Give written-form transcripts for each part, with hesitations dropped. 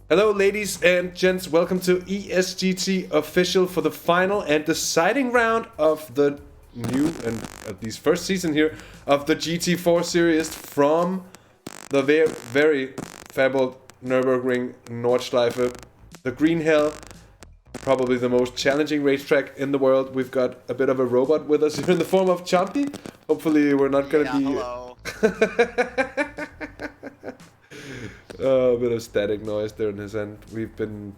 Hello, ladies and gents. Welcome to ESGT official for the final and deciding round of the new and at least first season here of the GT4 series from the very fabled Nürburgring Nordschleife, the Green Hell, probably the most challenging racetrack in the world. We've got a bit of a robot with us here in the form of Chompie. Hopefully, we're not gonna be. Hello. A bit of static noise there on his end. We've been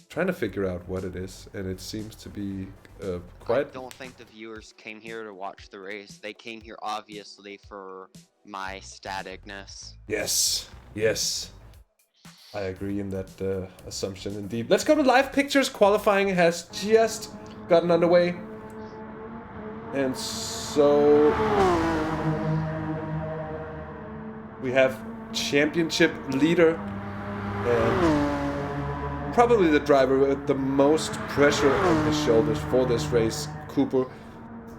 trying to figure out what it is, and it seems to be quite... I don't think the viewers came here to watch the race. They came here obviously for my staticness. Yes, yes. I agree in that assumption indeed. Let's go to live pictures. Qualifying has just gotten underway. And so... we have championship leader and probably the driver with the most pressure on his shoulders for this race, Cooper,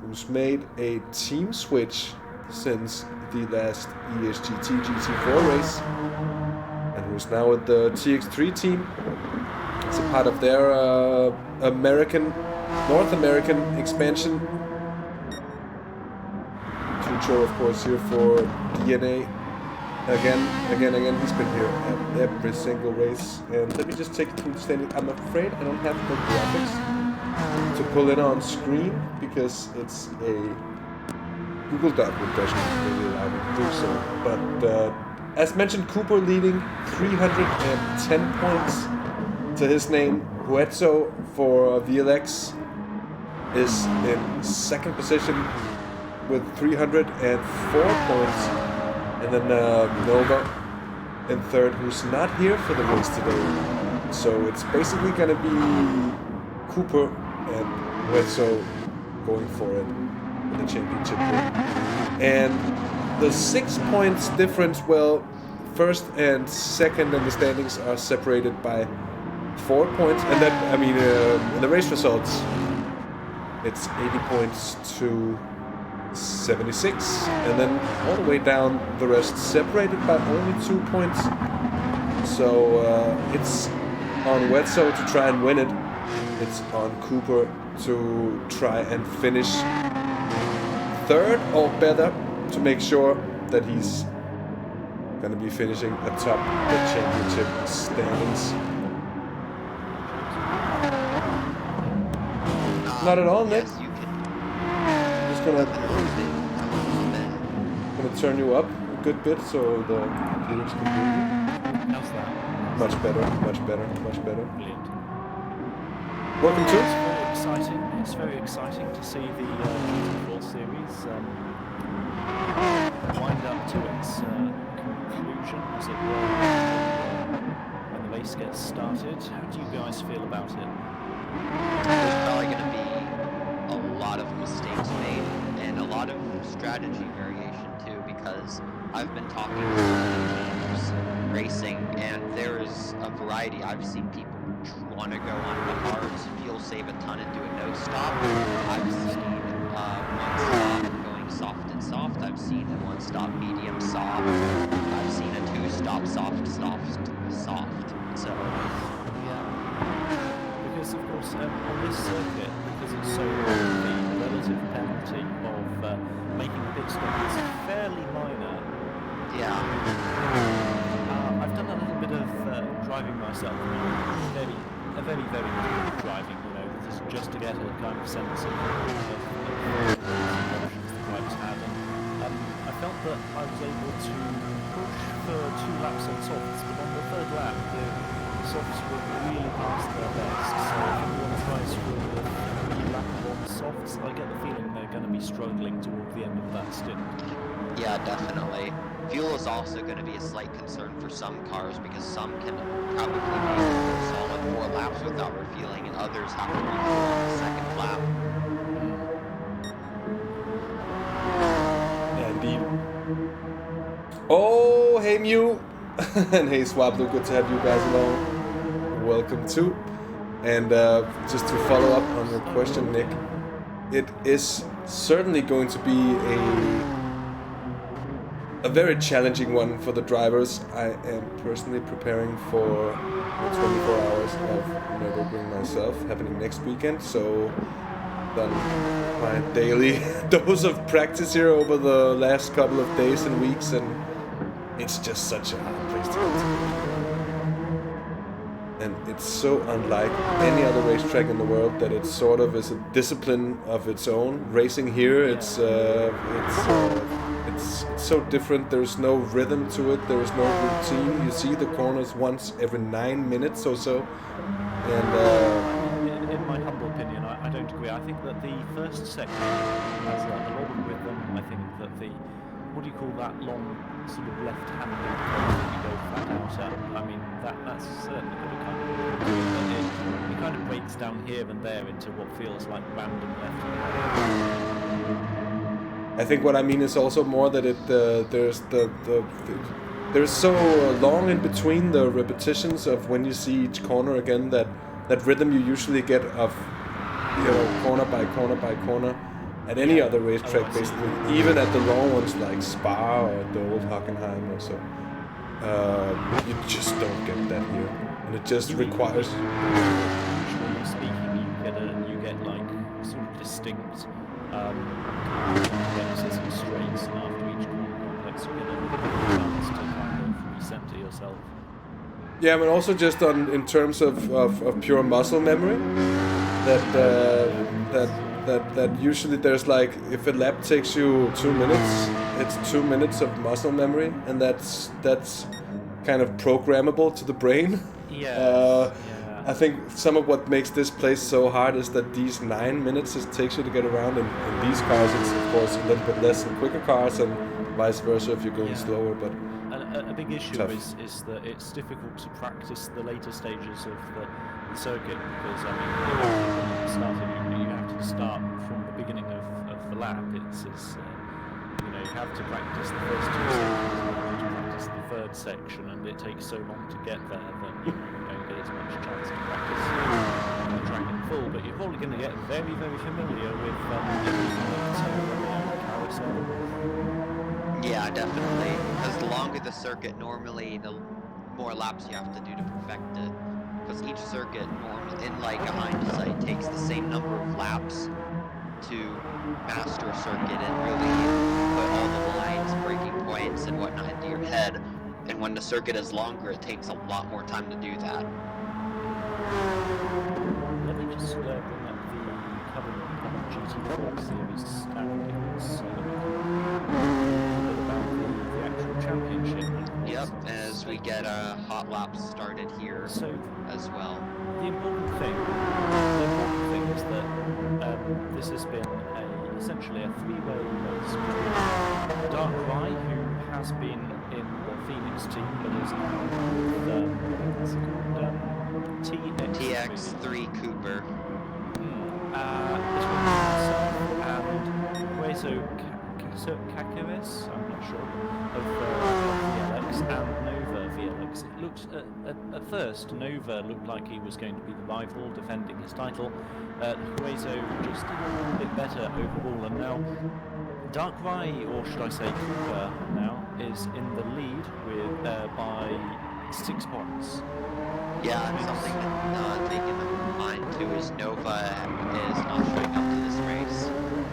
who's made a team switch since the last ESGT GT4 race and who's now with the TX3 team. It's a part of their North American expansion. Tucho, of course, here for DNA. Again, he's been here at every single race. And let me just take it to the standing. I'm afraid I don't have the graphics to pull it on screen because it's a Google Doc which doesn't really allow me to do so. But as mentioned, Cooper leading 310 points to his name. Huetzo for VLX is in second position with 304 points. And then Nova in third, who's not here for the race today. So it's basically going to be Cooper and Huetzo going for it in the championship here. And the 6 points difference, well, first and second in the standings are separated by 4 points. And then, I mean, in the race results, it's 80 points to 76, and then all the way down the rest separated by only 2 points. So it's on Huetzo to try and win it. It's on Cooper to try and finish third or better to make sure that he's gonna be finishing atop the championship standings. Not at all, Nick. Yes, you can. Just gonna turn you up a good bit so the viewers can hear you. How's that? Much better, much better, much better. Brilliant. Welcome to It's very exciting. It's very exciting to see the GT4 series wind up to its conclusion, as it were, when the race gets started. How do you guys feel about it? There's probably going to be a lot of mistakes made and a lot of strategy variation too, because I've been talking to teams racing and there is a variety. I've seen people want to go on the hards, fuel save a ton and do a no stop. I've seen one stop going soft and soft. I've seen a one stop medium soft. I've seen a two stop soft. So Yeah. Because of course on this circuit, because it's so long, the relative penalty of making a pit stop is fairly minor. yeah. I've done a little bit of driving myself. A very good driving, you know, just to get a kind of sense of options the drivers had. And I felt that I was able to push for 2 laps on softs, but on the third lap, the softs were really past their best. So if anyone tries for the 3 lap on softs, I get the feeling they're going to be struggling toward the end of that stint. Yeah, definitely. Fuel is also going to be a slight concern for some cars because some can probably make a solid 4 laps without refueling and others have to refuel on the second lap. Yeah, indeed. Oh, hey Mew! And hey Swablu, good to have you guys along. Welcome too. And just to follow up on your question, Nick, it is certainly going to be a a very challenging one for the drivers. I am personally preparing for the 24 hours of Nürburgring myself, happening next weekend. So, done my daily dose of practice here over the last couple of days and weeks, and it's just such a hard place to go to. And it's so unlike any other racetrack in the world that it sort of is a discipline of its own. Racing here, it's so different. There's no rhythm to it. There is no routine. You see the corners once every 9 minutes or so. And in my humble opinion, I don't agree. I think that the first section has a lot of rhythm. I think that the, what do you call that long sort of left-handed curve that you go flat out at? I mean, that's certainly got a kind of rhythm to it, but it kind of breaks down here and there into what feels like random left and right. I think what I mean is also more that there's so long in between the repetitions of when you see each corner again, that rhythm you usually get of, you know, corner by corner by corner at any other racetrack, basically, even at the long ones like Spa or the old Hockenheim or so. You just don't get that here, and it just requires. Usually speaking, you get like sort of distinct boxes and straights, and after each corner complex you get a little bit of chance to kind of recenter yourself. Yeah, but also just in terms of pure muscle memory, that usually there's like, if a lap takes you 2 minutes, it's 2 minutes of muscle memory, and that's kind of programmable to the brain. Yeah. I think some of what makes this place so hard is that these 9 minutes it takes you to get around. In these cars, it's of course a little bit less in quicker cars, and vice versa if you're going slower. But a big issue is that it's difficult to practice the later stages of the circuit, because I mean, you have to start from the beginning of the lap. It's you know, you have to practice the first two sections, you have to practice the third section, and it takes so long to get there that you don't get as much chance to practice the track in full. But you're probably going to get very, very familiar with everything that's carousel. Yeah, definitely. Because the longer the circuit, normally the more laps you have to do to perfect it. Because each circuit, normally, in like a hindsight, takes the same number of laps to master a circuit and really put all the lines, braking points, and whatnot into your head. And when the circuit is longer, it takes a lot more time to do that. Let me just bring up the cover of the GT4 series standings so that we can about the actual championship. Yep, as we get hot laps started here as well. The important thing is that this has been essentially a three-way race between Darkrai, who has been in the Phoenix team but is now TX3 Cooper. Between himself and Hueso Caceres, I'm not sure, of VLX, and Nova VLX. It looked, at first, Nova looked like he was going to be the rival, defending his title. Hueso just did a little bit better overall, and now Darkrai, or should I say Cooper now, is in the lead with by 6 points. Yeah, and something to take in mind too is Nova is not showing up to this race.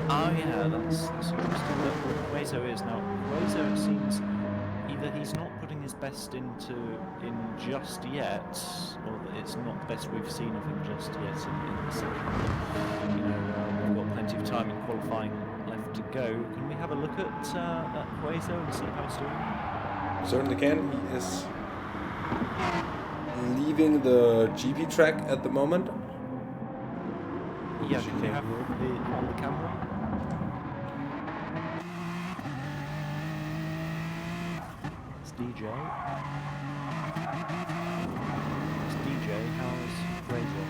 Oh yeah, that's interesting. But Hueso is now. Hueso, it seems, either he's not putting his best in just yet, or that it's not the best we've seen of him just yet in the section. But, you know, we've got plenty of time in qualifying left to go. Can we have a look at Hueso and see how he's doing? certainly can. He is leaving the GP track at the moment. Yeah, can we have on the camera? It's DJ. It's DJ. How's Fraser?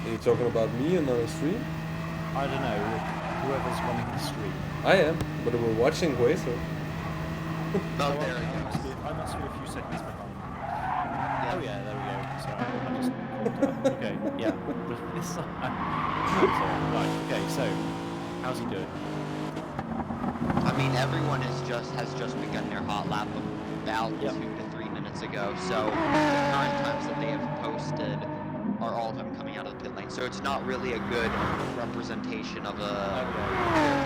Are you talking about me and on the stream? I don't know. Whoever's running the stream. I am, but we're watching Hueso. Oh, there it goes. I must be a few seconds behind. Yeah. Oh yeah, there we go. Sorry, I just called up. Okay, yeah. This side. Right, okay, so how's he doing? I mean, everyone has just begun their hot lap about Yep. 2 to 3 minutes ago. So the current times that they have posted are all of them coming out of the pit lane. So it's not really a good representation of their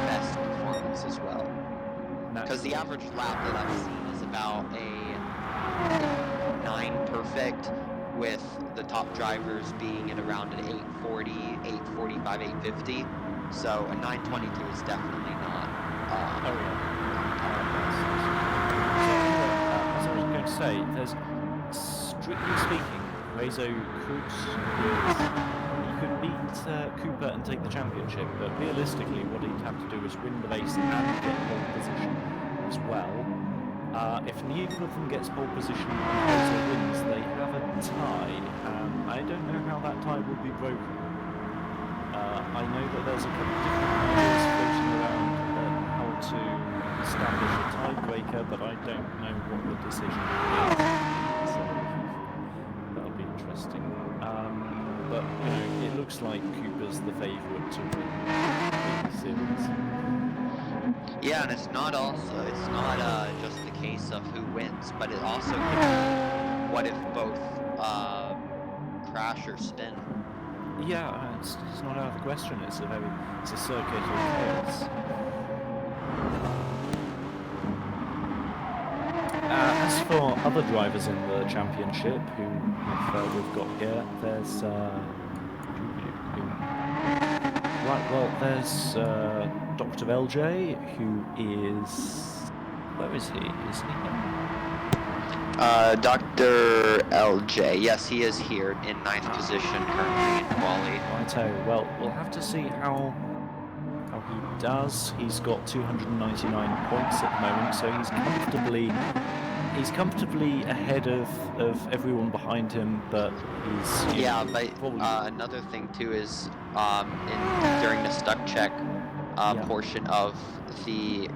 best performance as well. Because the average lap that I've seen is about a 9 perfect, with the top drivers being at around an 840, 845, 850. So a 922 is definitely not. As I was going to say, there's, strictly speaking, Rezo could beat Cooper and take the championship, but realistically what he'd have to do is win the race and get pole position as well. If neither of them gets pole position and Rezo wins, they have a tie. I don't know how that tie will be broken. I know that there's a couple of different ideas floating around how to establish a tiebreaker, but I don't know what the decision is. So that'll be interesting. But you know, it looks like Cooper's the favourite to win the series. Yeah, and it's not just the case of who wins, but it also could be what if both crash or spin. Yeah, it's not out of the question. It's a circuit of chaos. As for other drivers in the championship who we've got here, there's there's Dr. LJ, who is, where is he? Is he here? Dr. LJ, yes, he is here in 9th position currently in quali. Righto. Well, we'll have to see how he does. He's got 299 points at the moment, so he's comfortably ahead of everyone behind him, but he's another thing too is during the stuck check portion of the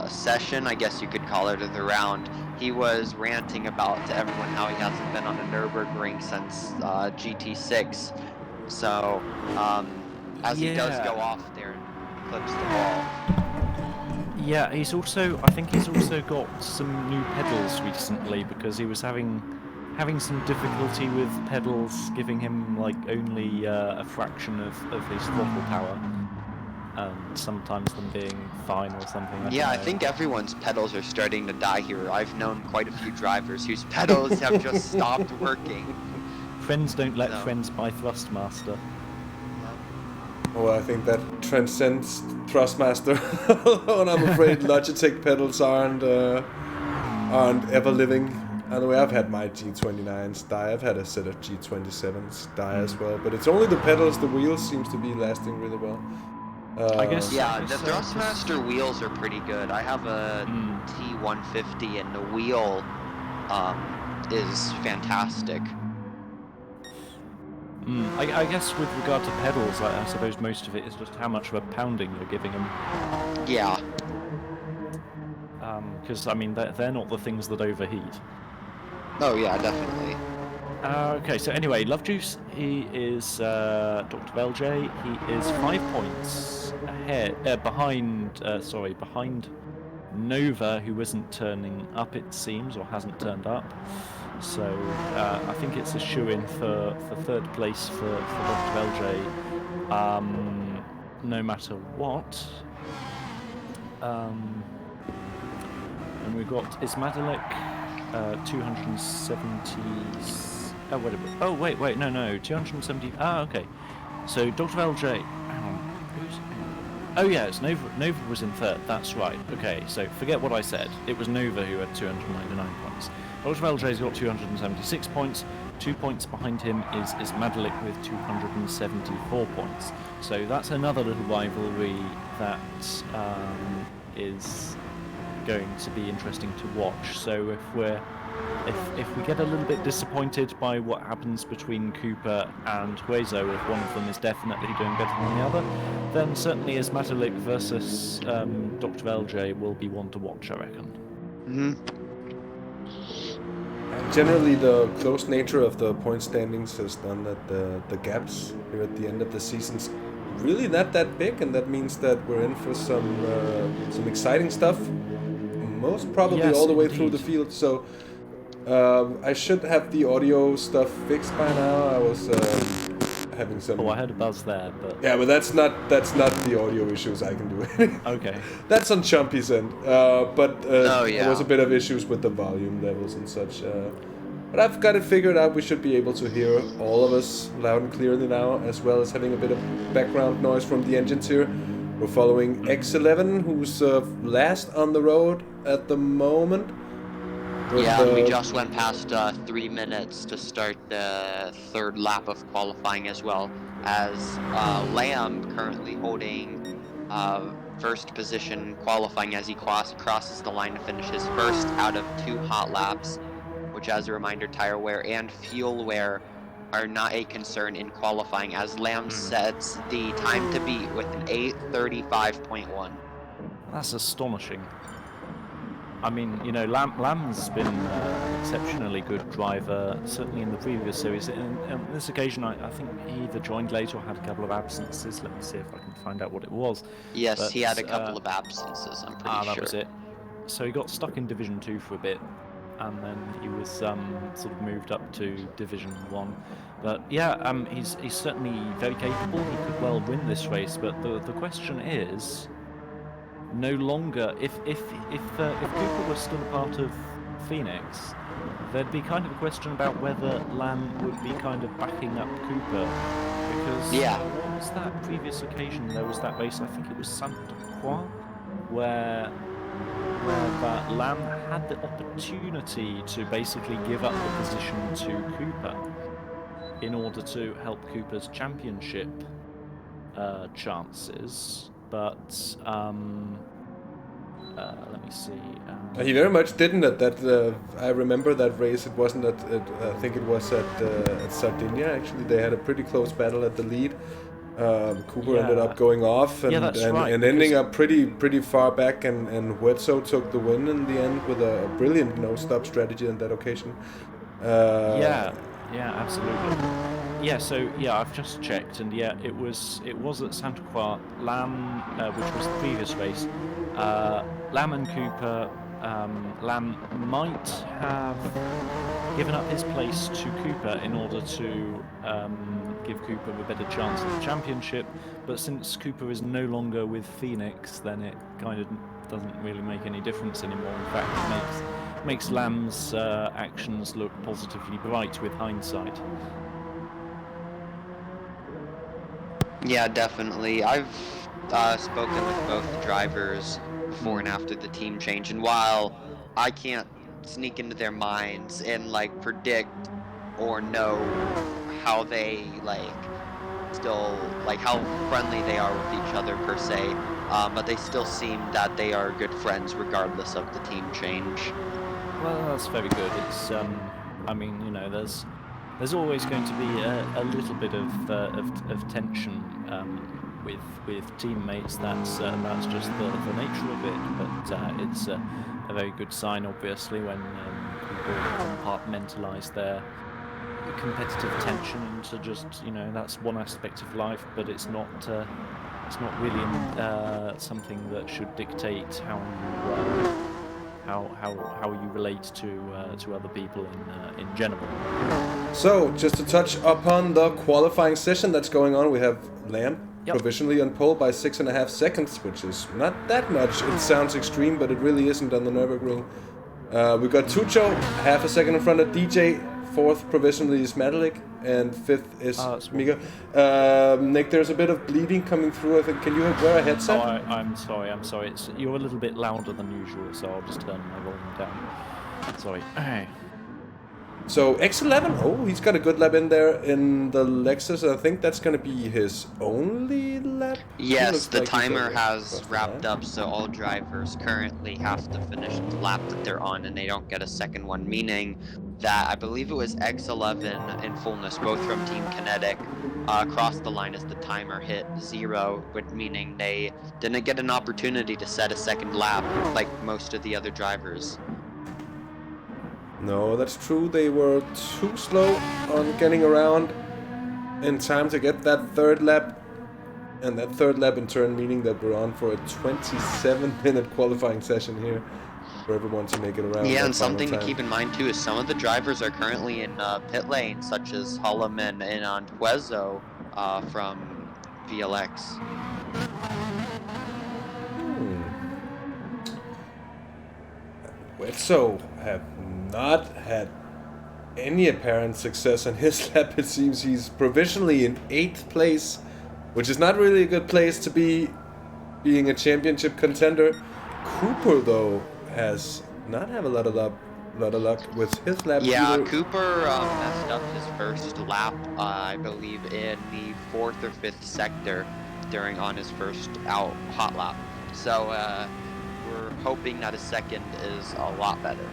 session, I guess you could call it, or the round, he was ranting about to everyone how he hasn't been on a Nürburgring since GT6. So as he does go off there and clips the ball. Yeah, I think he's also got some new pedals recently, because he was having some difficulty with pedals giving him like only a fraction of his throttle power, and sometimes them being fine or something. I think everyone's pedals are starting to die here. I've known quite a few drivers whose pedals have just stopped working. Friends don't let friends buy Thrustmaster. Well, I think that transcends Thrustmaster, and I'm afraid Logitech pedals aren't ever living. Anyway, I've had my G29s die. I've had a set of G27s die as well, but it's only the pedals. The wheels seems to be lasting really well. I guess. Yeah, the Thrustmaster wheels are pretty good. I have a T150, and the wheel is fantastic. I guess with regard to pedals, I suppose most of it is just how much of a pounding you're giving them. Yeah. Because, I mean, they're not the things that overheat. Oh, yeah, definitely. Okay, so anyway, Lovejuice, he is Dr. LJ. He is 5 points behind Nova, who isn't turning up, it seems, or hasn't turned up. So I think it's a shoe-in for third place for Dr. LJ, no matter what. And we've got Ismadilek, 270. Oh wait, no, 270. Okay. So Dr. LJ. Hang on. Oh yeah, it's Nova. Nova was in third. That's right. Okay. So forget what I said. It was Nova who had 299 points. Dr. LJ's got 276 points. 2 points behind him is Ismadilek with 274 points. So that's another little rivalry that is going to be interesting to watch. So if we get a little bit disappointed by what happens between Cooper and Huezo, if one of them is definitely doing better than the other, then certainly Ismadilek versus Dr. LJ will be one to watch, I reckon. And generally the close nature of the point standings has done that the gaps here at the end of the season's really not that big, and that means that we're in for some exciting stuff. Most probably Yes, all the way indeed. through the field. So I should have the audio stuff fixed by now. I was having some. Oh, I heard a buzz there, but Yeah, but that's not the audio issues I can do. okay. That's on Chompie's end. But Oh, yeah. there was a bit of issues with the volume levels and such. But I've got it figured out. We should be able to hear all of us loud and clearly now, as well as having a bit of background noise from the engines here. We're following X11, who's last on the road at the moment. Yeah, and we just went past 3 minutes to start the third lap of qualifying as well, as Lamb currently holding first position qualifying as he crosses the line to finish his first out of 2 hot laps, which, as a reminder, tire wear and fuel wear are not a concern in qualifying, as Lamb sets the time to beat with an 8:35.1. That's astonishing. I mean, you know, Lamb's been an exceptionally good driver, certainly in the previous series. And on this occasion, I think he either joined late or had a couple of absences. Let me see if I can find out what it was. Yes, But, he had a couple of absences, I'm pretty sure. that was it. So he got stuck in Division 2 for a bit, and then he was sort of moved up to Division 1. But yeah, he's certainly very capable. He could well win this race. But the question is, no longer, if Cooper was still a part of Phoenix, there'd be kind of a question about whether Lamb would be kind of backing up Cooper, because what was that previous occasion? There was that race, I think it was Santa Croix, where Lamb had the opportunity to basically give up the position to Cooper in order to help Cooper's championship chances. But let me see. He very much didn't at that. I remember that race. It wasn't at. I think it was at Sardinia. Actually, they had a pretty close battle at the lead. Cooper ended up going off and, and ending up pretty far back, and Wetzo took the win in the end with a brilliant no-stop strategy on that occasion. Yeah, absolutely. Yeah, so I've just checked, and it was at Santa Croix, Lamb, which was the previous race. Lamb and Cooper. Lamb might have given up his place to Cooper in order to give Cooper a better chance at the championship, but since Cooper is no longer with Phoenix, then it kind of doesn't really make any difference anymore. In fact, it makes Lamb's actions look positively bright with hindsight. Yeah, definitely. I've spoken with both drivers before and after the team change, and while I can't sneak into their minds and like predict or know how they still how friendly they are with each other per se, but they still seem that they are good friends regardless of the team change. Well, that's very good. It's I mean, you know, there's always going to be a little bit of tension with teammates. That's just the nature of it. But it's a very good sign, obviously, when people compartmentalize their competitive tension into just, you know, that's one aspect of life, but it's not really something that should dictate how you relate to other people in general. So, just to touch upon the qualifying session that's going on, we have Lamb provisionally on pole by 6.5 seconds, which is not that much. It sounds extreme, but it really isn't on the Nürburgring. We've got Tucho, half a second in front of DJ. Fourth provisionally is Madalik, and fifth is Mika. Nick, there's a bit of bleeding coming through. I think. Can you wear a headset? Oh, I'm sorry. You're a little bit louder than usual, so I'll just turn my volume down. Sorry. Okay. So X11, oh, he's got a good lap in there in the Lexus. I think that's going to be his only lap. Yes, the timer has wrapped up, so all drivers currently have to finish the lap that they're on, and they don't get a second one, meaning that I believe it was X11 in fullness, both from Team Kinetic, crossed the line as the timer hit 0, meaning they didn't get an opportunity to set a second lap like most of the other drivers. No, that's true. They were too slow on getting around in time to get that third lap. And that third lap in turn meaning that we're on for a 27-minute qualifying session here for everyone to make it around. Yeah, that and something final to time. keep in mind too is some of the drivers are currently in pit lane, such as Hullum and Antuezo from VLX. Wetzo have not had any apparent success on his lap. It seems he's provisionally in 8th place, which is not really a good place to be being a championship contender. Cooper, though, has not have a lot of luck with his lap. Yeah, either. Cooper messed up his first lap, I believe, in the 4th or 5th sector on his first hot lap. So we're hoping that his second is a lot better.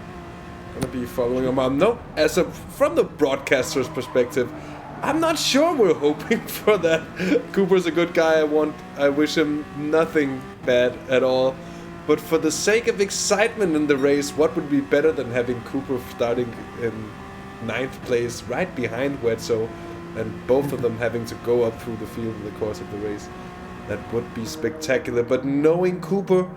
Gonna be following him on. No, from the broadcaster's perspective, I'm not sure we're hoping for that. Cooper's a good guy. I wish him nothing bad at all. But for the sake of excitement in the race, what would be better than having Cooper starting in 9th place, right behind Wetzo, and both of them having to go up through the field in the course of the race? That would be spectacular. But knowing Cooper,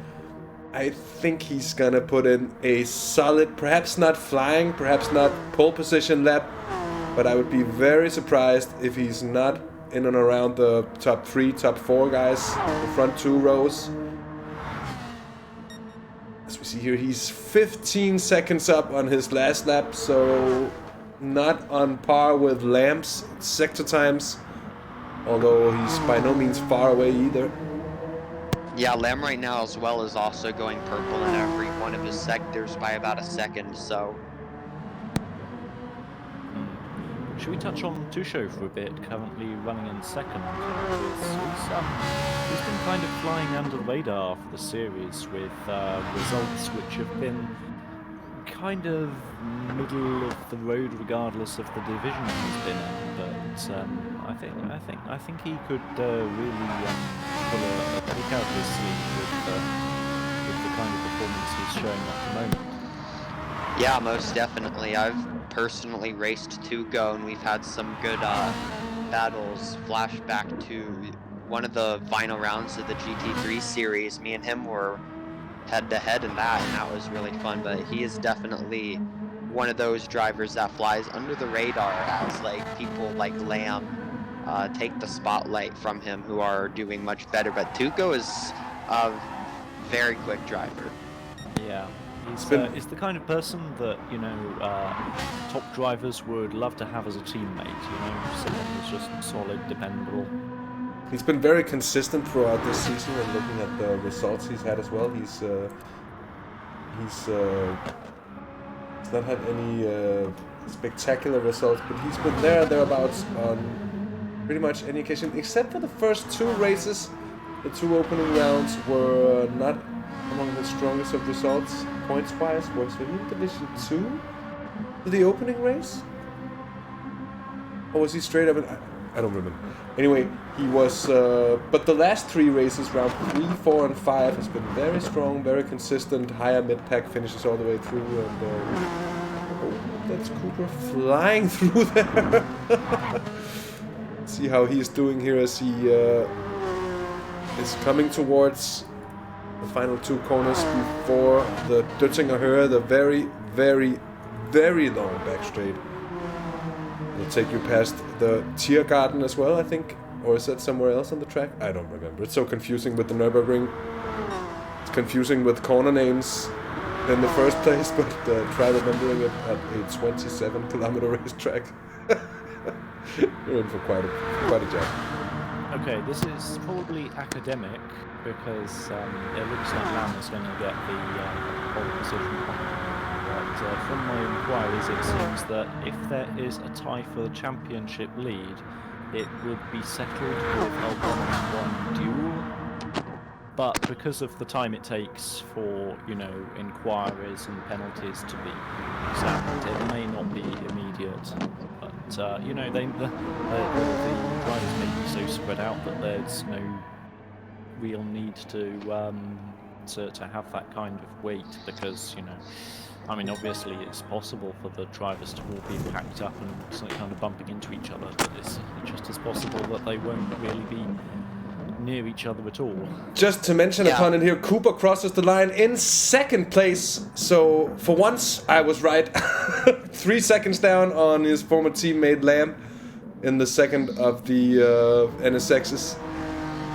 I think he's gonna put in a solid, perhaps not flying, perhaps not pole position lap, but I would be very surprised if he's not in and around the top 3, top 4 guys, the front 2 rows. As we see here, he's 15 seconds up on his last lap, so not on par with Lamb's sector times, although he's by no means far away either. Yeah, Lamb right now as well is also going purple in every one of his sectors by about a second, so... Should we touch on Tusho for a bit, currently running in second? He's been kind of flying under the radar for the series with results which have been kind of middle of the road regardless of the division he's been in, but I think he could really pull a kick out this sleeve with the kind of performance he's showing at the moment. Yeah, most definitely. I've personally raced Tuco, and we've had some good battles. Flashback to one of the final rounds of the GT3 series. Me and him were head-to-head in that, and that was really fun. But he is definitely one of those drivers that flies under the radar as like people like Lamb take the spotlight from him, who are doing much better. But Tuco is a very quick driver. Yeah. He's the kind of person that, top drivers would love to have as a teammate, someone who's just solid, dependable. He's been very consistent throughout this season, and looking at the results he's had as well, he's not had any spectacular results, but he's been thereabouts on pretty much any occasion, except for the first 2 races. The 2 opening rounds were not among the strongest of results, points-wise. Was he in Division 2 for the opening race? Or was he straight up in... I don't remember. Anyway, he was... but the last 3 races, round 3, 4, and 5, has been very strong, very consistent, higher mid-pack finishes all the way through, and... oh, that's Cooper flying through there! See how he's doing here as he is coming towards the final 2 corners before the DirtenDK, the very, very, very long back straight. It'll take you past the Tiergarten as well, I think. Or is that somewhere else on the track? I don't remember. It's so confusing with the Nürburgring. It's confusing with corner names in the first place, but try remembering it at a 27-kilometer racetrack. You're in for quite a job. Okay, this is probably academic because it looks like Lamb is going to get the pole position. But from my inquiries, it seems that if there is a tie for the championship lead, it would be settled with a 1-on-1 duel. But because of the time it takes for, inquiries and penalties to be examined, it may not be immediate. But, the drivers may be so spread out that there's no real need to have that kind of weight because, I mean, obviously it's possible for the drivers to all be packed up and sort of kind of bumping into each other, but it's just as possible that they won't really be near each other at all. Just to mention upon it here, Cooper crosses the line in second place. So for once, I was right. 3 seconds down on his former teammate Lamb in the second of the NSXs.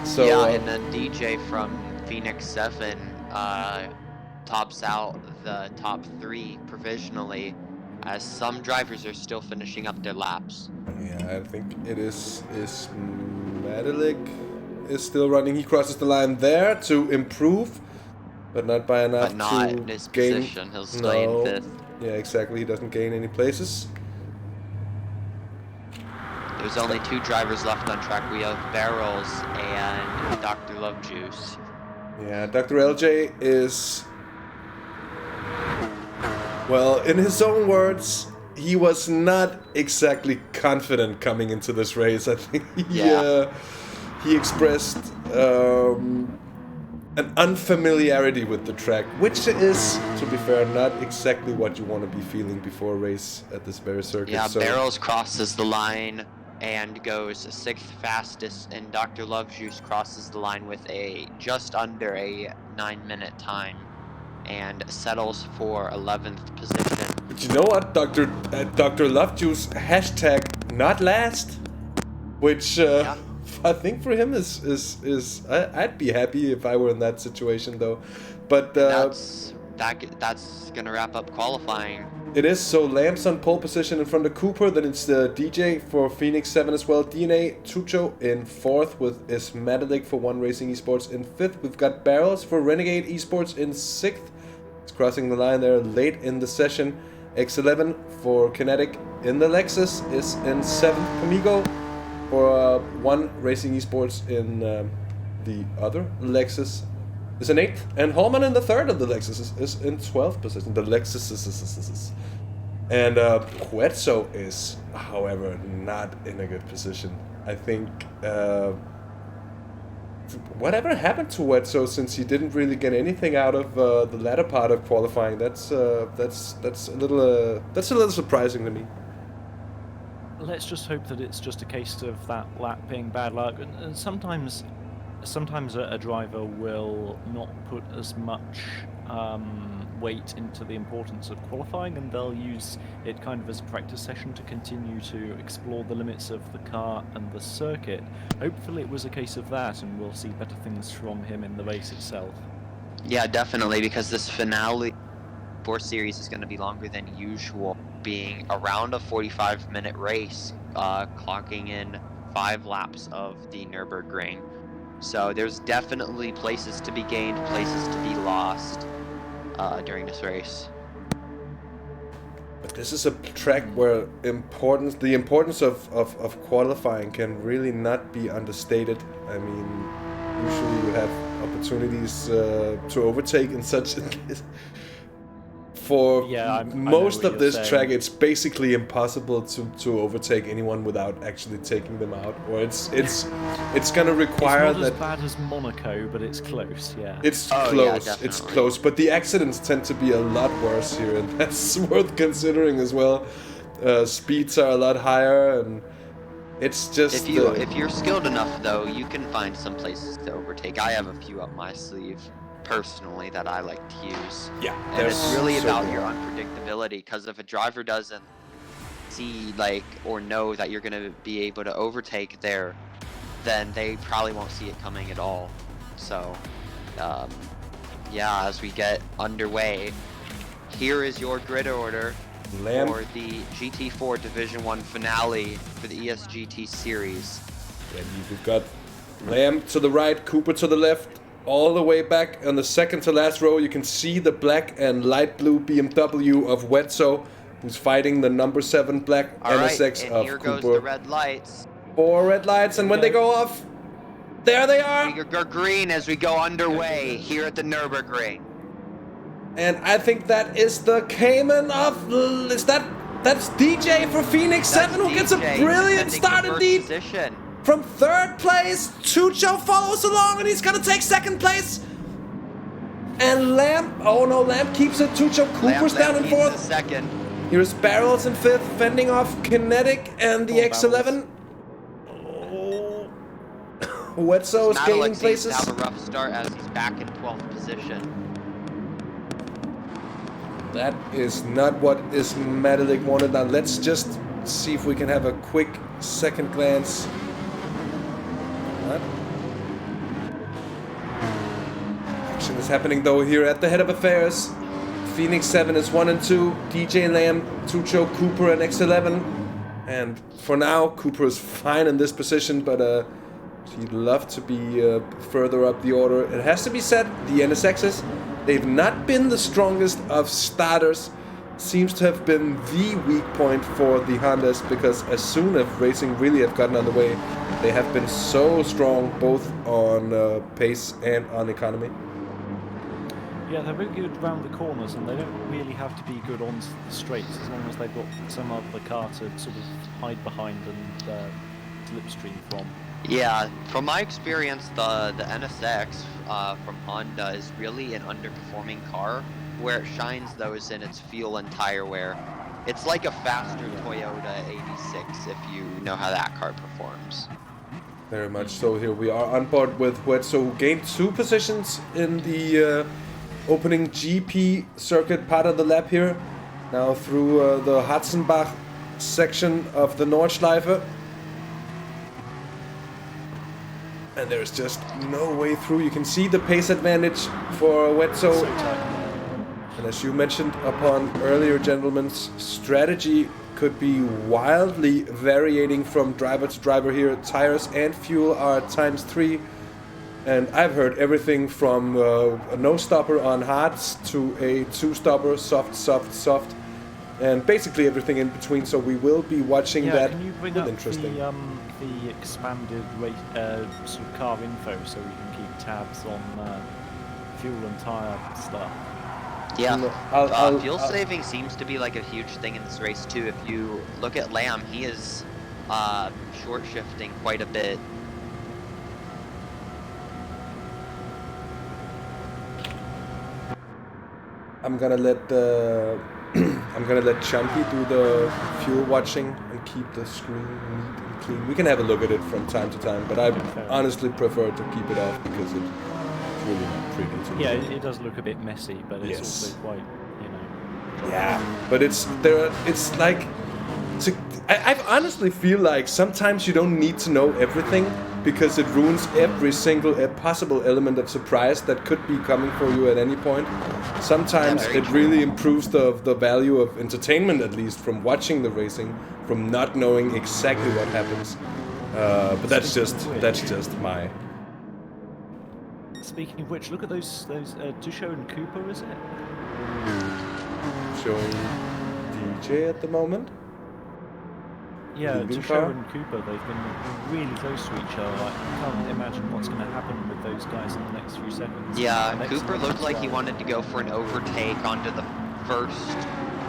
So, yeah, and then DJ from Phoenix 7 tops out the top 3 provisionally, as some drivers are still finishing up their laps. Yeah, I think it is Madalik is still running. He crosses the line there to improve, but not by enough But not to in his gain. position. He'll stay in 5th. Yeah, exactly. He doesn't gain any places. There's only 2 drivers left on track. We have Barrels and Dr. Lovejuice. Yeah, Dr. LJ is, well, in his own words, he was not exactly confident coming into this race. I think he expressed an unfamiliarity with the track, which is, to be fair, not exactly what you want to be feeling before a race at this very circuit. Yeah, so Barrels crosses the line and goes 6th fastest, and Dr. Lovejuice crosses the line with a just under a 9-minute time and settles for 11th position. But you know what, Dr. Lovejuice, hashtag not last, which I think for him is I'd be happy if I were in that situation though. But that's gonna wrap up qualifying. It is. So Lamb's on pole position in front of Cooper. Then it's the DJ for Phoenix 7 as well. DNA Tucho in 4th with Ismatilik for One Racing Esports in 5th. We've got Barrels for Renegade Esports in 6th. It's crossing the line there late in the session. X11 for Kinetic in the Lexus is in 7th. Pamigo for One Racing Esports in the other Lexus is in 8th, and Holman in the 3rd of the Lexus is in 12th position. The Lexus is. And Quetzo is, however, not in a good position. I think whatever happened to Quetzo, since he didn't really get anything out of the latter part of qualifying. That's a little surprising to me. Let's just hope that it's just a case of that lap being bad luck, and sometimes a driver will not put as much weight into the importance of qualifying, and they'll use it kind of as a practice session to continue to explore the limits of the car and the circuit. Hopefully it was a case of that, and we'll see better things from him in the race itself. Yeah, definitely, because this finale 4 series is going to be longer than usual, being around a 45-minute race, clocking in 5 laps of the Nürburgring. So there's definitely places to be gained, places to be lost during this race. But this is a track where the importance of qualifying can really not be understated. I mean, usually you have opportunities to overtake in such for most of this track, it's basically impossible to overtake anyone without actually taking them out. Or it's gonna require it's not that. as bad as Monaco, but it's close. Yeah. It's close. Yeah, it's close. But the accidents tend to be a lot worse here, and that's worth considering as well. Speeds are a lot higher, and it's just. If you're skilled enough, though, you can find some places to overtake. I have a few up my sleeve personally that I like to use. Yeah, and it's really about your unpredictability, because if a driver doesn't see or know that you're going to be able to overtake there, then they probably won't see it coming at all. So yeah, as we get underway, here is your grid order for the GT4 Division 1 finale for the ESGT series. And you've got Lamb to the right, Cooper to the left. All the way back on the second to last row, you can see the black and light blue BMW of Wetzo, who's fighting the number 7 black NSX and of here Cooper. goes the red lights. 4 red lights, and when they go off, there they are! We go green as we go underway here at the Nürburgring. And I think that is the Cayman of... That's DJ for Phoenix 7, who gets a brilliant start indeed! Position. From 3rd place, Tucho follows along, and he's gonna take 2nd place. And Lamb, oh no, Lamb keeps it. Tucho, Cooper's down in fourth. Second. Here's Barrels in fifth, fending off Kinetic and the X11. Oh. Wetzo is gaining places. Have a rough start as he's back in 12th position. That is not what is Metallic wanted. Now let's just see if we can have a quick second glance. What? Action is happening though here at the head of affairs. Phoenix 7 is 1 and 2. DJ Lamb, Tucho, Cooper, and X11. And for now, Cooper is fine in this position, but he'd love to be further up the order. It has to be said, the NSXs, they've not been the strongest of starters. Seems to have been the weak point for the Hondas, because as soon as racing really have gotten on the way, they have been so strong both on pace and on economy. Yeah, they're very good round the corners, and they don't really have to be good on the straights as long as they've got some other car to sort of hide behind and slipstream from. Yeah, from my experience, the NSX from Honda is really an underperforming car. Where it shines, though, is in its fuel and tire wear. It's like a faster Toyota 86, if you know how that car performs. Very much so. Here we are on board with Wetzo. Gained 2 positions in the opening GP circuit part of the lap here. Now through the Hatzenbach section of the Nordschleife. And there's just no way through. You can see the pace advantage for Wetzo. And as you mentioned upon earlier, gentlemen's strategy could be wildly varying from driver to driver here. Tires and fuel are ×3. And I've heard everything from a no-stopper on hards to a 2-stopper, soft, soft, soft. And basically everything in between. So we will be watching that. Can you bring up the expanded sort of car info so we can keep tabs on fuel and tire stuff? Yeah, fuel saving seems to be like a huge thing in this race too. If you look at Lamb, he is short shifting quite a bit. I'm gonna let Chompie do the fuel watching and keep the screen neat and clean. We can have a look at it from time to time, but I honestly prefer to keep it off because it's really not pretty to Yeah, it does look a bit messy, but it's also quite, you know. Yeah, but it's like, I honestly feel like sometimes you don't need to know everything, because it ruins every single possible element of surprise that could be coming for you at any point. Sometimes it really improves the value of entertainment, at least from watching the racing, from not knowing exactly what happens. But that's just my. Speaking of which, look at those Dusho and Cooper, is it? Showing DJ at the moment. Yeah, Dusho and Cooper, they've been really close to each other. Like, I can't imagine what's going to happen with those guys in the next few seconds. Yeah, Cooper looked like he wanted to go for an overtake onto the first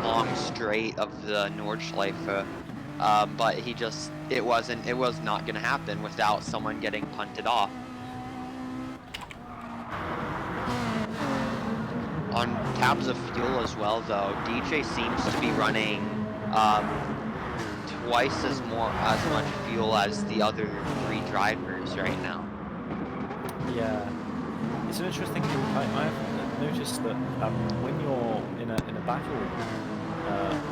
long straight of the Nordschleife, but it was not going to happen without someone getting punted off. On tabs of fuel as well, though, DJ seems to be running twice as much fuel as the other 3 drivers right now. Yeah, it's an interesting thing. I've noticed that when you're in a battle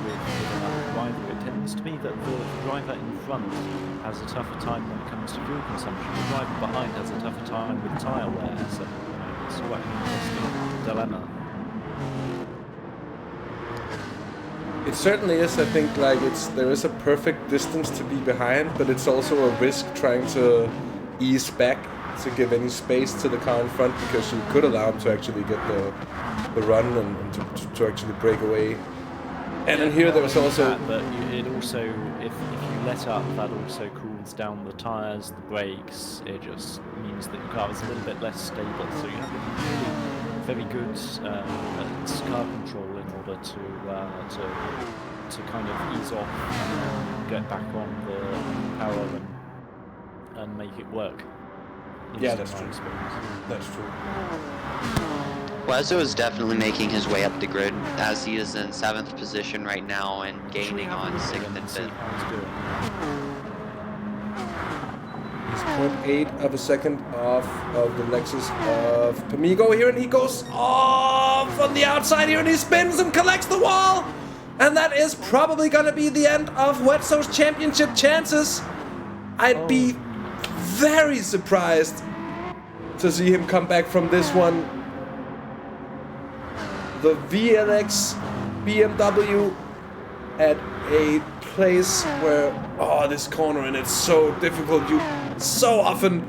with another driver, it tends to be that the driver in front has a tougher time when it comes to fuel consumption. The driver behind has a tougher time with tyre wear. So it's quite an interesting dilemma. It certainly is. I think like there is a perfect distance to be behind, but it's also a risk trying to ease back to give any space to the car in front, because you could allow him to actually get the run and to actually break away. And then here there's also. But it also, if you let up, that also cools down the tyres, the brakes. It just means that your car is a little bit less stable. So you have to be really very good car control in order to kind of ease off and get back on the power and make it work. Yeah, that's true. That's true. Wezo is definitely making his way up the grid, as he is in 7th position right now and gaining on 6th and 5th. He's 0.8 of a second off of the Lexus of Pamigo here, and he goes off on the outside here, and he spins and collects the wall! And that is probably gonna be the end of Wetzo's championship chances. I'd be very surprised to see him come back from this one. The VLX BMW at a place where, oh, this corner, and it's so difficult. So often,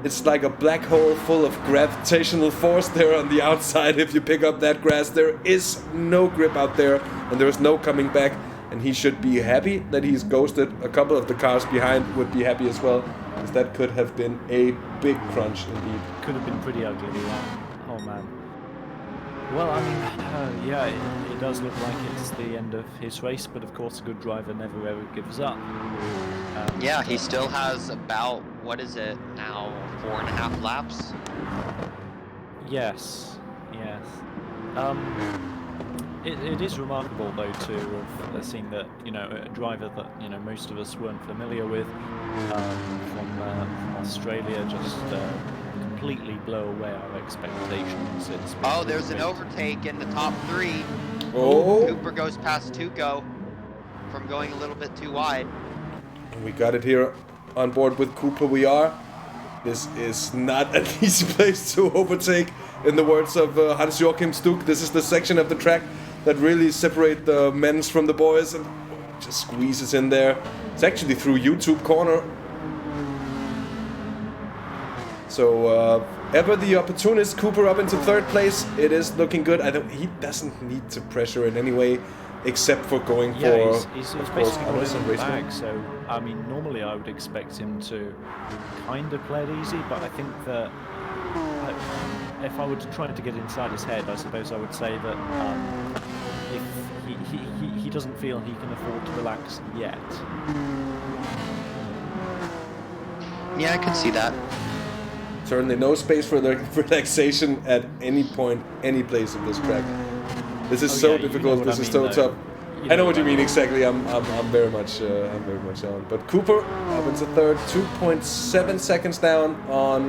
it's like a black hole full of gravitational force there on the outside. If you pick up that grass, there is no grip out there, and there is no coming back. And he should be happy that he's ghosted. A couple of the cars behind would be happy as well, because that could have been a big crunch indeed. Could have been pretty ugly, yeah. Oh man. Well, I mean, yeah, it does look like it's the end of his race, but of course a good driver never ever gives up. Yeah, he still has about, what is it now, 4.5 laps? Yes, yes. It is remarkable though to have seen that, you know, a driver that, you know, most of us weren't familiar with from Australia just completely blow away our expectations. Oh, there's an overtake in the top 3. Oh! Cooper goes past Tuco from going a little bit too wide. We got it here on board with Cooper. We are. This is not an easy place to overtake. In the words of Hans-Joachim Stuck, this is the section of the track that really separate the men's from the boys, and just squeezes in there. It's actually through YouTube corner. So ever the opportunist, Cooper up into 3rd place. It is looking good. He doesn't need to pressure in any way, except for going for he's of course basically honors got and it in the race bag. win. So I mean, normally I would expect him to kind of play it easy, but I think that if I were to try to get inside his head, I suppose I would say that if he doesn't feel he can afford to relax yet. Yeah, I could see that. Certainly no space for the relaxation at any point, any place of this track. This is so difficult. This is so tough. I know what you mean exactly. I'm very much on. But Cooper up into 3rd, 2.7 seconds down on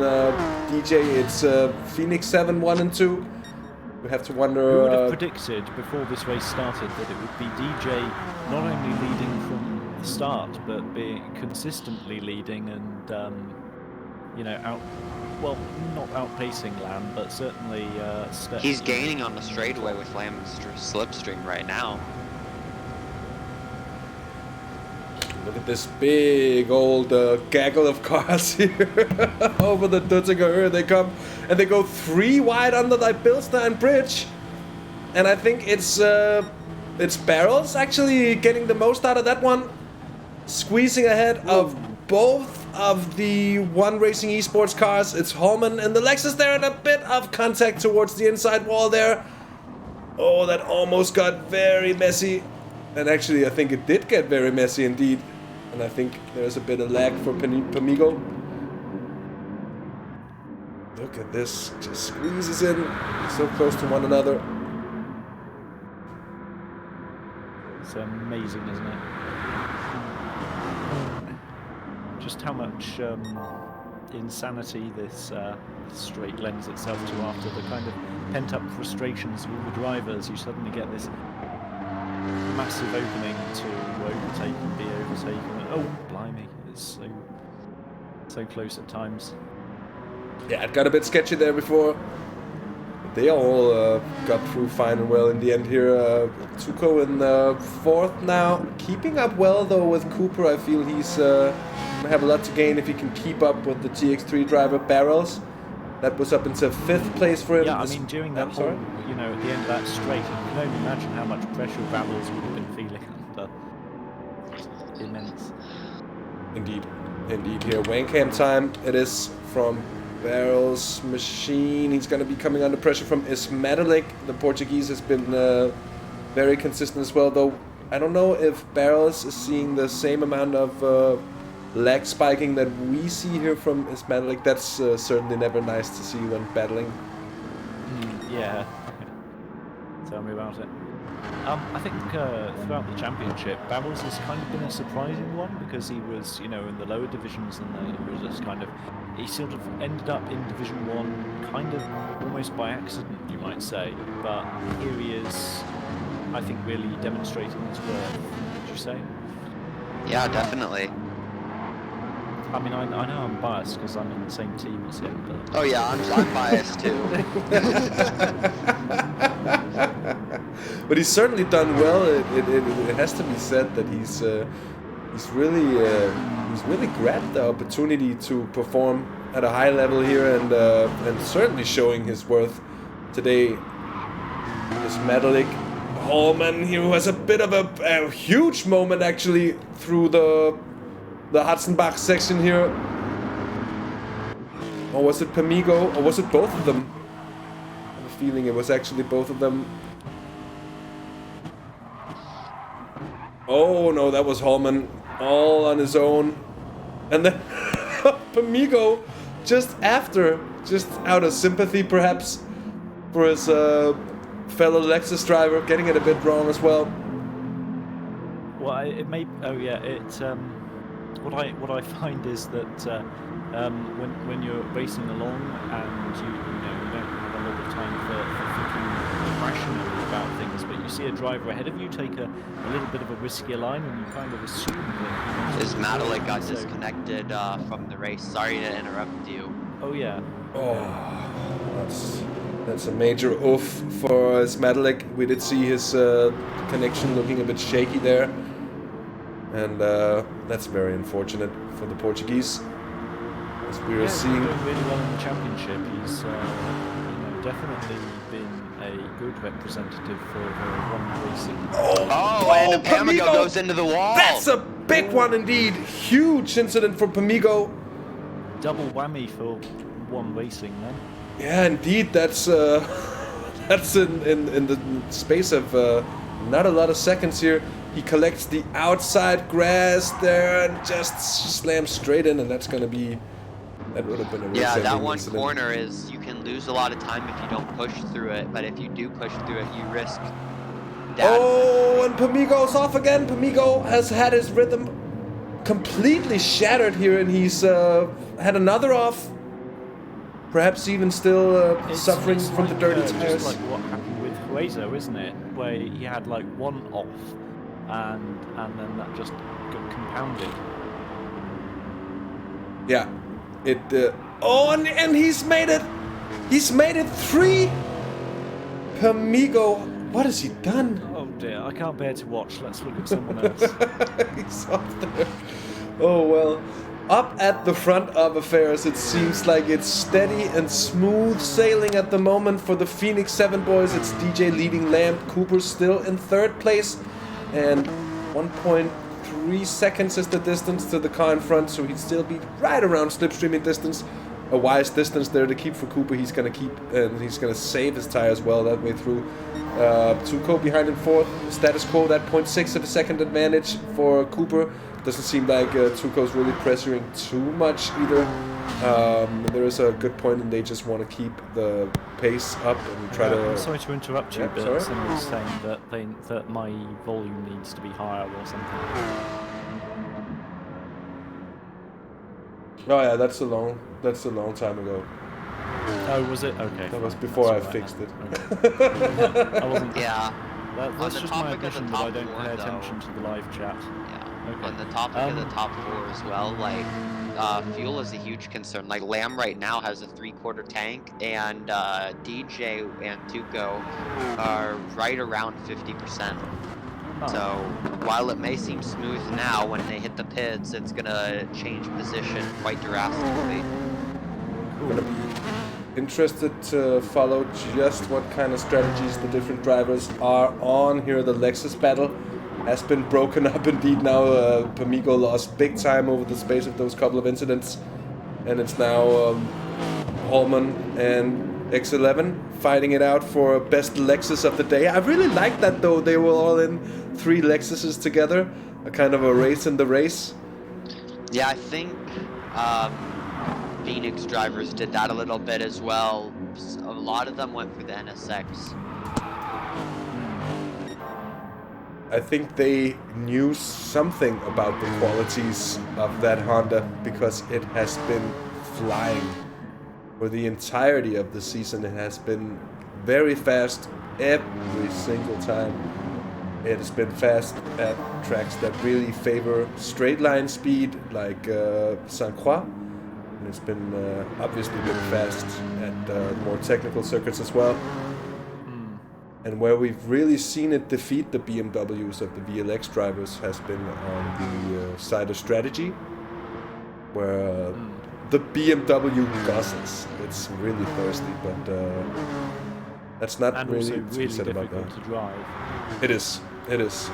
DJ. It's Phoenix 7, 1 and 2. We have to wonder. Who would have predicted before this race started that it would be DJ not only leading from the start, but being consistently leading and you know, not outpacing Lamb, but certainly he's gaining on the straightaway with Lamb's slipstream right now. Look at this big old gaggle of cars here over the Duttinger. Here they come, and they go 3 wide under the Bilstein Bridge. And I think it's Barrels actually getting the most out of that one, squeezing ahead of both of the One Racing Esports cars. It's Holman and the Lexus there, and a bit of contact towards the inside wall there. Oh, that almost got very messy. And actually, I think it did get very messy indeed. And I think there's a bit of lag for Pamigo. Look at this. Just squeezes in. So close to one another. It's amazing, isn't it? Just how much insanity this straight lends itself to after the kind of pent-up frustrations with the drivers. You suddenly get this massive opening to overtake and be overtaken. Oh, blimey, it's so close at times. Yeah, it got a bit sketchy there before. They all got through fine and well in the end here. Tuco in 4th now. Keeping up well though with Cooper. I feel he's gonna have a lot to gain if he can keep up with the TX3 driver Barrels. That was up into 5th place for him. Yeah, I mean, during that whole, you know, at the end of that straight, you can only imagine how much pressure Barrels would have been feeling under. Immense. Indeed. Indeed. Here, Wancam time. It is from Barrels machine. He's going to be coming under pressure from Ismatelik. The Portuguese has been very consistent as well, though I don't know if Barrels is seeing the same amount of lag spiking that we see here from Ismatelik. That's certainly never nice to see when battling. Yeah. Tell me about it. I think throughout the championship, Babbles has kind of been a surprising one because he was, in the lower divisions, and then it was just kind of, he sort of ended up in Division 1 kind of almost by accident, you might say. But here he is, I think, really demonstrating his worth. Would you say? Yeah, definitely. I mean, I know I'm biased because I'm in the same team as him, but... Oh yeah, I'm biased too. But he's certainly done well. It has to be said that he's really grabbed the opportunity to perform at a high level here, and certainly showing his worth today. This Metallic Hallman here, who has a bit of a huge moment actually through the Hatzenbach section here. Or was it Pamigo? Or was it both of them? I have a feeling it was actually both of them. Oh no, that was Hallman all on his own. And then Pamigo just after, just out of sympathy perhaps for his fellow Lexus driver, getting it a bit wrong as well. Well, it may... Oh yeah, what I find is that when you're racing along and you don't have a lot of time for thinking rationally about things, but you see a driver ahead of you take a little bit of a riskier line, and you kind of assume that... His Metallic got disconnected from the race. Sorry to interrupt you. Oh yeah. Oh, that's a major oof for his Metallic. We did see his connection looking a bit shaky there. And that's very unfortunate for the Portuguese. As we are seeing, he's doing really well in the championship. He's definitely been a good representative for one racing. And Pamigo goes into the wall. That's a big one indeed. Huge incident for Pamigo. Double whammy for one racing then. Yeah, indeed. That's that's in the space of not a lot of seconds here. He collects the outside grass there and just slams straight in, and that's gonna be... That would have been a race. Yeah, that one incident. corner is, you can lose a lot of time if you don't push through it, but if you do push through it, you risk death. Oh, and Pamigo's off again. Pamigo has had his rhythm completely shattered here, and he's had another off. Perhaps even still suffering from the dirty tires. Just like what happened with Hueso, isn't it? Where he had like one off, and then that just got compounded. Yeah, it. And he's made it. He's made it 3. Pamigo, what has he done? Oh dear, I can't bear to watch. Let's look at someone else. He's up there. Oh well. Up at the front of affairs, it seems like it's steady and smooth sailing at the moment for the Phoenix 7 boys. It's DJ leading Lamb, Cooper still in 3rd place, and 1.3 seconds is the distance to the car in front, so he'd still be right around slipstreaming distance. A wise distance there to keep for Cooper. He's gonna keep, and he's gonna save his tires well that way through. Tuco behind in 4th. Status quo, that 0.6 of a second advantage for Cooper. Doesn't seem like Tuco's really pressuring too much either. There is a good point, and they just want to keep the pace up and try to... I'm sorry to interrupt you, Yeah, but sorry? someone was saying that my volume needs to be higher or something. Oh yeah, that's a long time ago. Oh, was it? Okay. That was fine. before I That's all right fixed then. it. Okay. I wasn't... Yeah. That's the just my topic of the admission that I top don't four, pay though. attention to the live chat. Yeah. Okay. On the topic of the top 4 as well, like, fuel is a huge concern. Like, Lamb right now has a 3/4 tank, and DJ and Tuco are right around 50%. Oh. So, while it may seem smooth now, when they hit the pits, it's gonna change position quite drastically. Gonna be interested to follow just what kind of strategies the different drivers are on here. The Lexus battle has been broken up indeed now. Pamigo lost big time over the space of those couple of incidents, and it's now Hallman and X11 fighting it out for best Lexus of the day. I really like that though. They were all in 3 Lexuses together, a kind of a race in the race. Yeah, I think Phoenix drivers did that a little bit as well. laps. A lot of them went for the NSX. I think they knew something about the qualities of that Honda because it has been flying for the entirety of the season. It has been very fast every single time. It has been fast at tracks that really favor straight line speed, like Saint Croix. And it's been obviously been fast at more technical circuits as well. And where we've really seen it defeat the BMWs of the VLX drivers has been on the side of strategy, where the BMW guzzles. It's really thirsty, but that's not And really also to be really said about difficult that. to drive. It is. It is.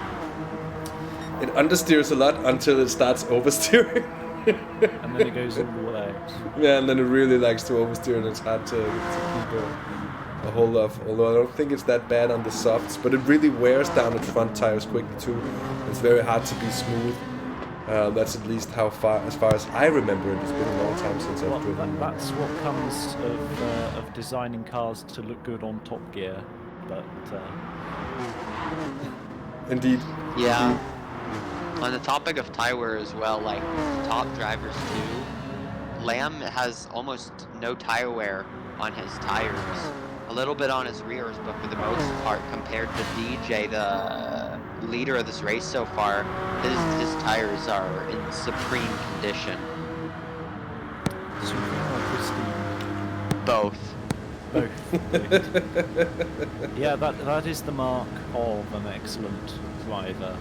It understeers a lot until it starts oversteering. And then it goes all the way out. Yeah, and then it really likes to oversteer, and it's hard to keep a hold of. Although I don't think it's that bad on the softs, but it really wears down its front tires quickly too. It's very hard to be smooth. That's at least as far as I remember it. It's been a long time since I've driven. That's what comes of designing cars to look good on Top Gear, but Indeed. Yeah. On the topic of tire wear as well, like top drivers too, Lamb has almost no tire wear on his tires. A little bit on his rears, but for the most part, compared to DJ, the leader of this race so far, his tires are in supreme condition. Supreme or pristine? Both. Both. Yeah, that is the mark of an excellent driver.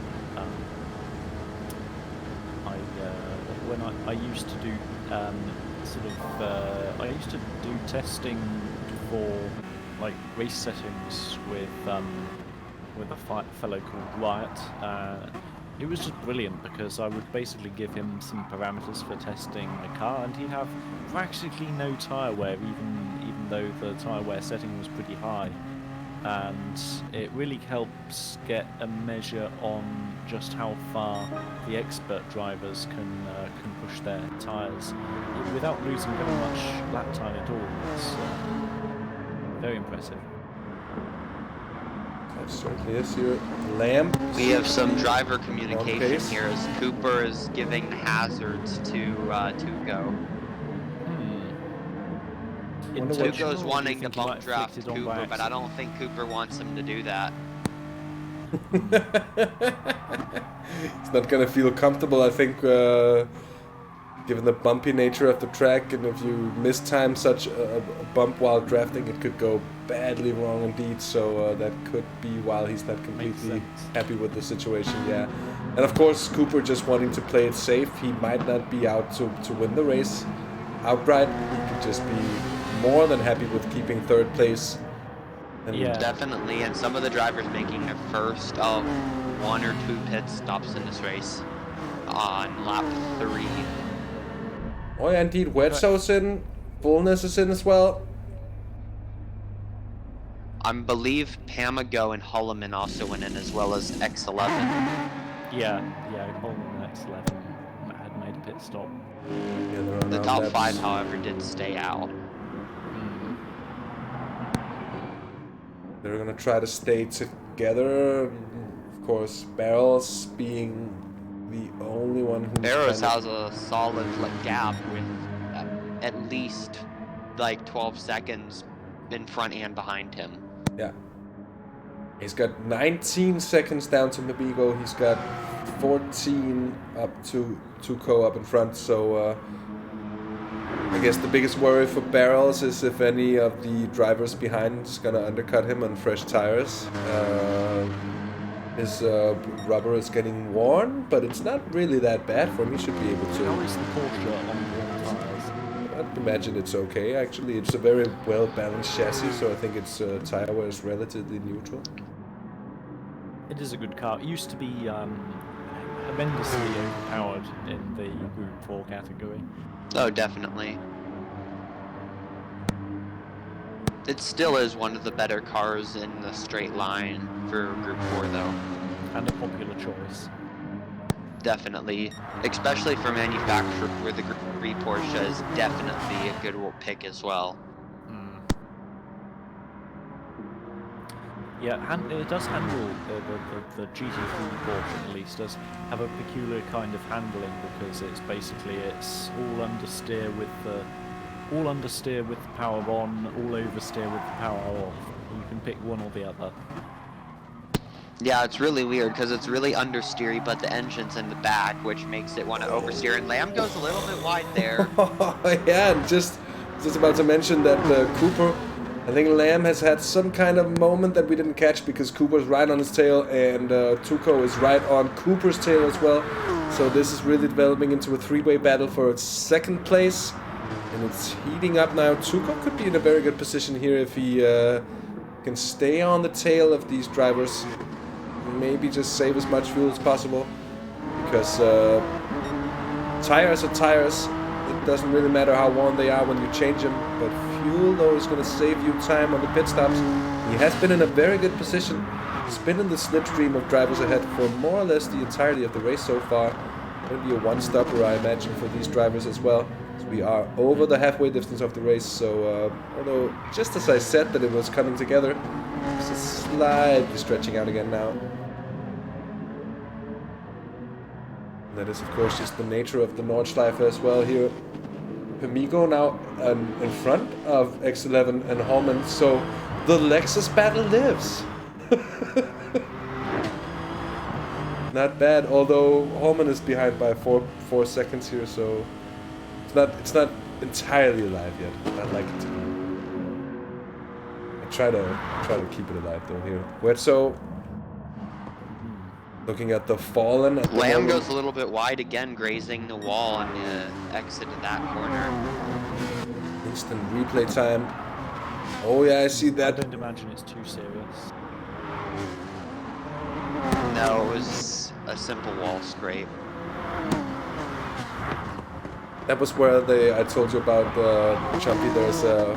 When I used to do I used to do testing for like race settings with a fellow called Wyatt. It was just brilliant because I would basically give him some parameters for testing a car, and he'd have practically no tyre wear, even though the tyre wear setting was pretty high. And it really helps get a measure on just how far the expert drivers can push their tyres without losing very much lap time at all. It's very impressive. That certainly is your Lamb. We have some driver communication here as Cooper is giving hazards to Tuco. Tuco's wanting to bump draft Cooper, but I don't think Cooper wants him to do that. He's not gonna feel comfortable, I think, given the bumpy nature of the track, and if you mistime such a bump while drafting, it could go badly wrong indeed. So that could be why he's not completely happy with the situation. Yeah, and of course Cooper just wanting to play it safe. He might not be out to win the race outright. He could just be more than happy with keeping third place. And yeah, definitely. And some of the drivers making their first of 1 or 2 pit stops in this race on lap 3. Oh yeah, indeed. Wedzo's in. Fullness is in as well. I believe Pamago and Hulleman also went in, as well as X11. Yeah, Hulleman and X11 had made a pit stop. Yeah, the top 5, however, did stay out. They're gonna try to stay together. Of course, Barrels being the only one who. Barrels has a solid gap with at least like 12 seconds in front and behind him. Yeah. He's got 19 seconds down to Mabigo. He's got 14 up to Tuco up in front. So I guess the biggest worry for Barrels is if any of the drivers behind is gonna undercut him on fresh tires. His rubber is getting worn, but it's not really that bad for him. He should be able to. How is the Porsche on worn tires? I'd imagine it's okay. Actually, it's a very well balanced chassis, so I think its tire wear is relatively neutral. It is a good car. It used to be tremendously overpowered in the Group 4 category. Oh, definitely. It still is one of the better cars in the straight line for Group 4, though. And a popular choice. Definitely. Especially for manufacturer where the Group 3 Porsche is definitely a good pick as well. it does handle the GT4 portion at least does have a peculiar kind of handling because it's all understeer with the power on, all oversteer with the power off. You can pick one or the other. Yeah, it's really weird because it's really understeery, but the engine's in the back, which makes it want to oversteer. And Lamb goes a little bit wide there. Yeah, and just about to mention that Cooper, I think Lamb has had some kind of moment that we didn't catch because Cooper's right on his tail and Tuco is right on Cooper's tail as well. So this is really developing into a three-way battle for its second place. And it's heating up now. Tuco could be in a very good position here if he can stay on the tail of these drivers. Maybe just save as much fuel as possible. Because tires are tires. It doesn't really matter how worn they are when you change them. But fuel, though, is going to save you time on the pit stops. He has been in a very good position. He's been in the slipstream of drivers ahead for more or less the entirety of the race so far. Going to be a one-stopper, I imagine, for these drivers as well. So we are over the halfway distance of the race. So, although, just as I said that it was coming together, it's just slightly stretching out again now. That is, of course, just the nature of the Nordschleife as well here. Pemigo now in front of X11 and Hallman, so the Lexus battle lives. Not bad, although Hallman is behind by 4 seconds here, so it's not entirely alive yet. I'd like it to be. I try to keep it alive though here. Wetso looking at the Fallen. At the Lamb moment. goes a little bit wide again, grazing the wall on the exit of that corner. Instant replay time. Oh yeah, I see I that. don't imagine it's too serious. No, it was a simple wall scrape. That was where I told you about Chompie. There's a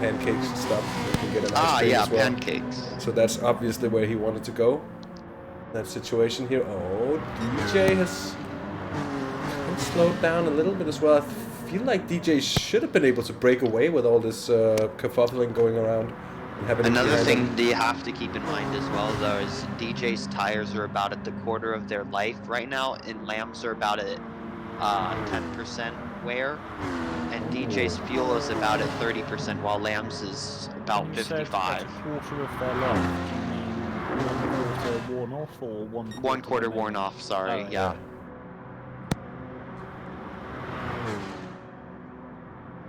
pancake stuff. You can get an ice cream as well. Pancakes. So that's obviously where he wanted to go. That situation here. Oh, DJ has slowed down a little bit as well. I feel like DJ should have been able to break away with all this kerfuffling going around. And another thing that you have to keep in mind as well, though, is DJ's tires are about at the quarter of their life right now, and Lamb's are about at 10% wear, and DJ's fuel is about at 30%, while Lamb's is about 55. A quarter of their life. Do you mean 1 quarter worn off or 1 quarter worn off? Sorry, yeah.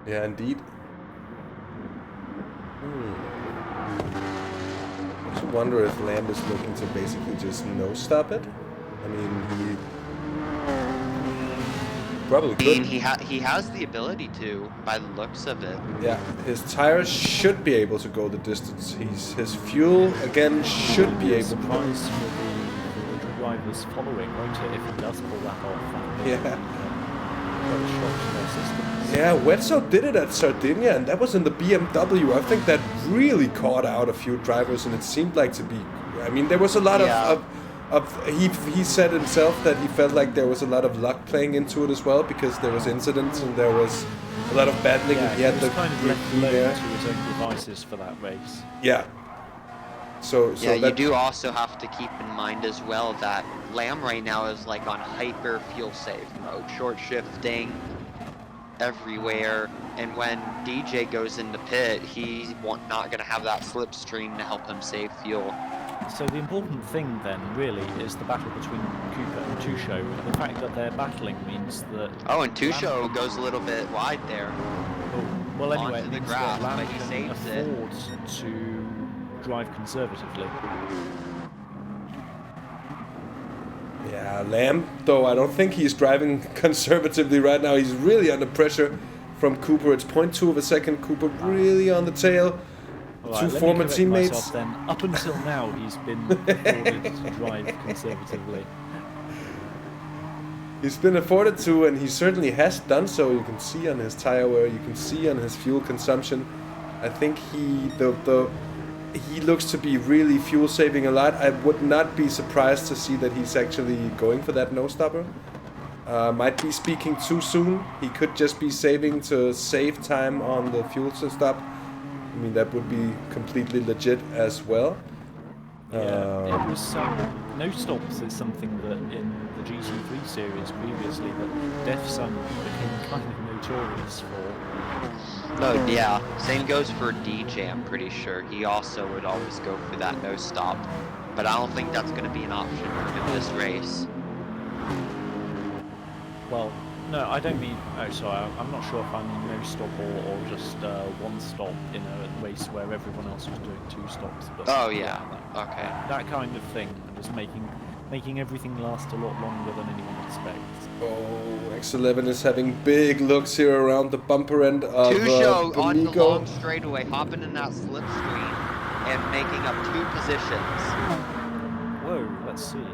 Yeah, indeed. I should wonder if Lamb is looking to basically just no-stop it. I mean, he probably could. He has the ability to, by the looks of it. Yeah, his tires should be able to go the distance. His fuel again should be able to. Surprise for the drivers following, won't it? If he does pull that off. Yeah. Quite a shock to their systems. Yeah, Wetso did it at Sardinia, and that was in the BMW. I think that really caught out a few drivers, and it seemed like to be. I mean, there was a lot he said himself that he felt like there was a lot of luck playing into it as well, because there was incidents and there was a lot of battling. Yeah, he had the kind of left alone to his own devices for that race. Yeah. So yeah, you do also have to keep in mind as well that Lamb right now is like on hyper fuel save mode, short shifting everywhere, and when DJ goes into pit, he's not going to have that slipstream to help him save fuel. So the important thing then, really, is the battle between Cooper and Tusho. The fact that they're battling means that... Oh, and Tusho goes a little bit wide there. Well, anyway, onto it the means grass, that but Lamb he can saves it. afford to drive conservatively. Yeah, Lamb, though, I don't think he's driving conservatively right now. He's really under pressure from Cooper. It's 0.2 of a second. Cooper really on the tail. Right, two former teammates. Myself, then. Up until now, he's been afforded to drive conservatively. He's been afforded to, and he certainly has done so. You can see on his tire wear, you can see on his fuel consumption. I think he looks to be really fuel saving a lot. I would not be surprised to see that he's actually going for that no-stopper. Might be speaking too soon. He could just be saving to save time on the fuel stop. I mean, that would be completely legit as well. Yeah, it was no stops is something that in the GT3 series previously that Def Sun became kind of notorious for. No, yeah. Same goes for DJ, I'm pretty sure. He also would always go for that no stop. But I don't think that's going to be an option for him this race. Well, no, I don't mean... Oh, sorry, I'm not sure if I mean no stop or just one stop in a race where everyone else was doing 2 stops. But oh, yeah. Okay. That kind of thing, just making everything last a lot longer than anyone expects. Oh, X11 is having big looks here around the bumper end of Two-show on the long straightaway, hopping in that slipstream and making up 2 positions. Whoa, let's see.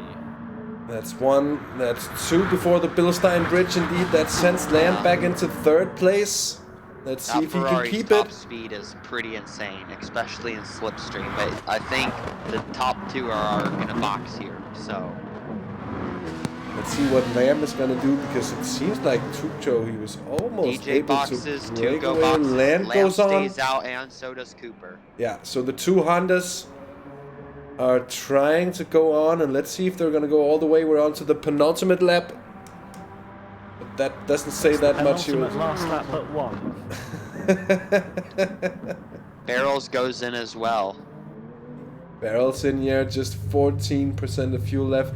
That's 1, that's 2 before the Bilstein Bridge indeed. That sends Lamb back into 3rd place. Let's see if he can keep top it. Speed is pretty insane, especially in slipstream, but I think the top 2 are going to box here, so... Let's see what Lamb is going to do, because it seems like Tucho, he was almost DJ able boxes, to break Tuco away. boxes, Lamb goes on. stays out, and so does Cooper. Yeah, so the 2 Hondas are trying to go on, and let's see if they're going to go all the way. We're on to the penultimate lap. But that doesn't say that much here. Last lap but 1. Barrels goes in as well. Barrels in here, just 14% of fuel left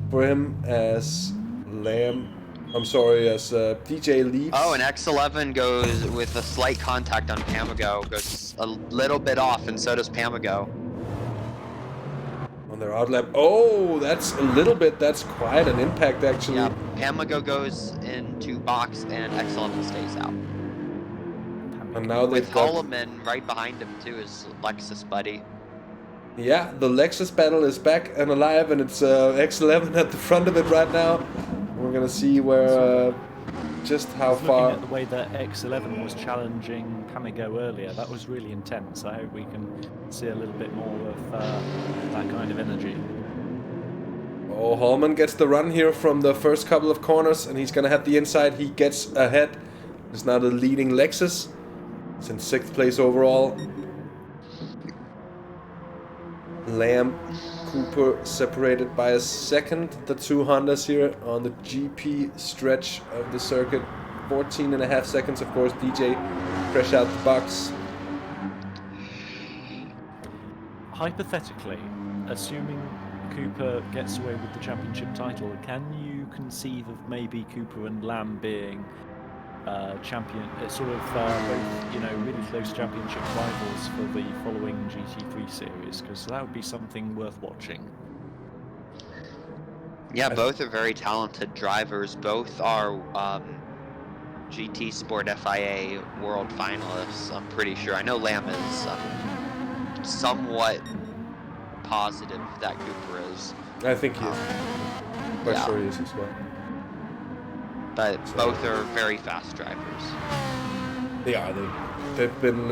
for him as DJ leaves. Oh, and X11 goes with a slight contact on Pamago, goes a little bit off, and so does Pamago. On their out lap. Oh, that's a little bit, that's quite an impact actually. Yeah, Pamago goes into box and X11 stays out. And now with Holloman right behind him too is Lexus buddy. Yeah, the Lexus battle is back and alive, and it's X11 at the front of it right now. We're gonna see where, just how far. Looking at the way that X11 was challenging Pamago earlier, that was really intense. I hope we can see a little bit more of that kind of energy. Oh, Holman gets the run here from the first couple of corners, and he's gonna have the inside. He gets ahead. It's now the leading Lexus. It's in 6th place overall. Lamb, Cooper separated by a second. The 2 Hondas here on the GP stretch of the circuit. 14.5 seconds, of course. DJ fresh out the box. Hypothetically, assuming Cooper gets away with the championship title, can you conceive of maybe Cooper and Lamb being both, really close championship rivals for the following GT3 series? Because that would be something worth watching. Yeah, both are very talented drivers. Both are GT Sport FIA World finalists, I'm pretty sure. I know Lamb is somewhat positive that Cooper is. I think he is. Quite sure he is as well. But both are very fast drivers. They are. They've been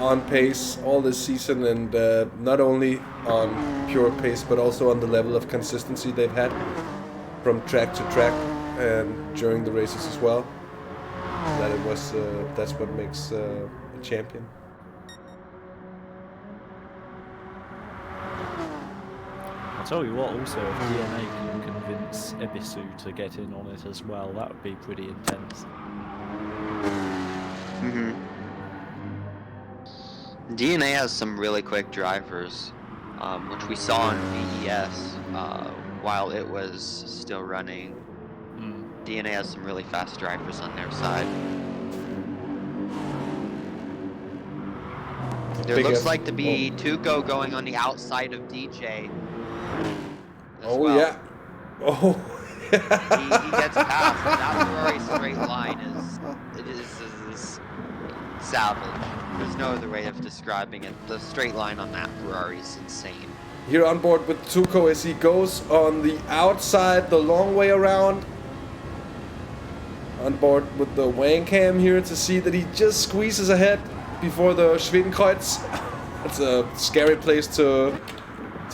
on pace all this season, and not only on pure pace, but also on the level of consistency they've had from track to track and during the races as well. That's what makes a champion. I'll tell you what, also, if DNA can convince Ebisu to get in on it as well, that would be pretty intense. DNA has some really quick drivers, which we saw in VES while it was still running. DNA has some really fast drivers on their side. There looks like to be Tuco going on the outside of DJ. Yeah. Oh. he gets past. That Ferrari straight line is savage. There's no other way of describing it. The straight line on that Ferrari is insane. Here on board with Tuco as he goes on the outside, the long way around. On board with the Wang Cam here to see that he just squeezes ahead before the Schwedenkreuz. It's a scary place to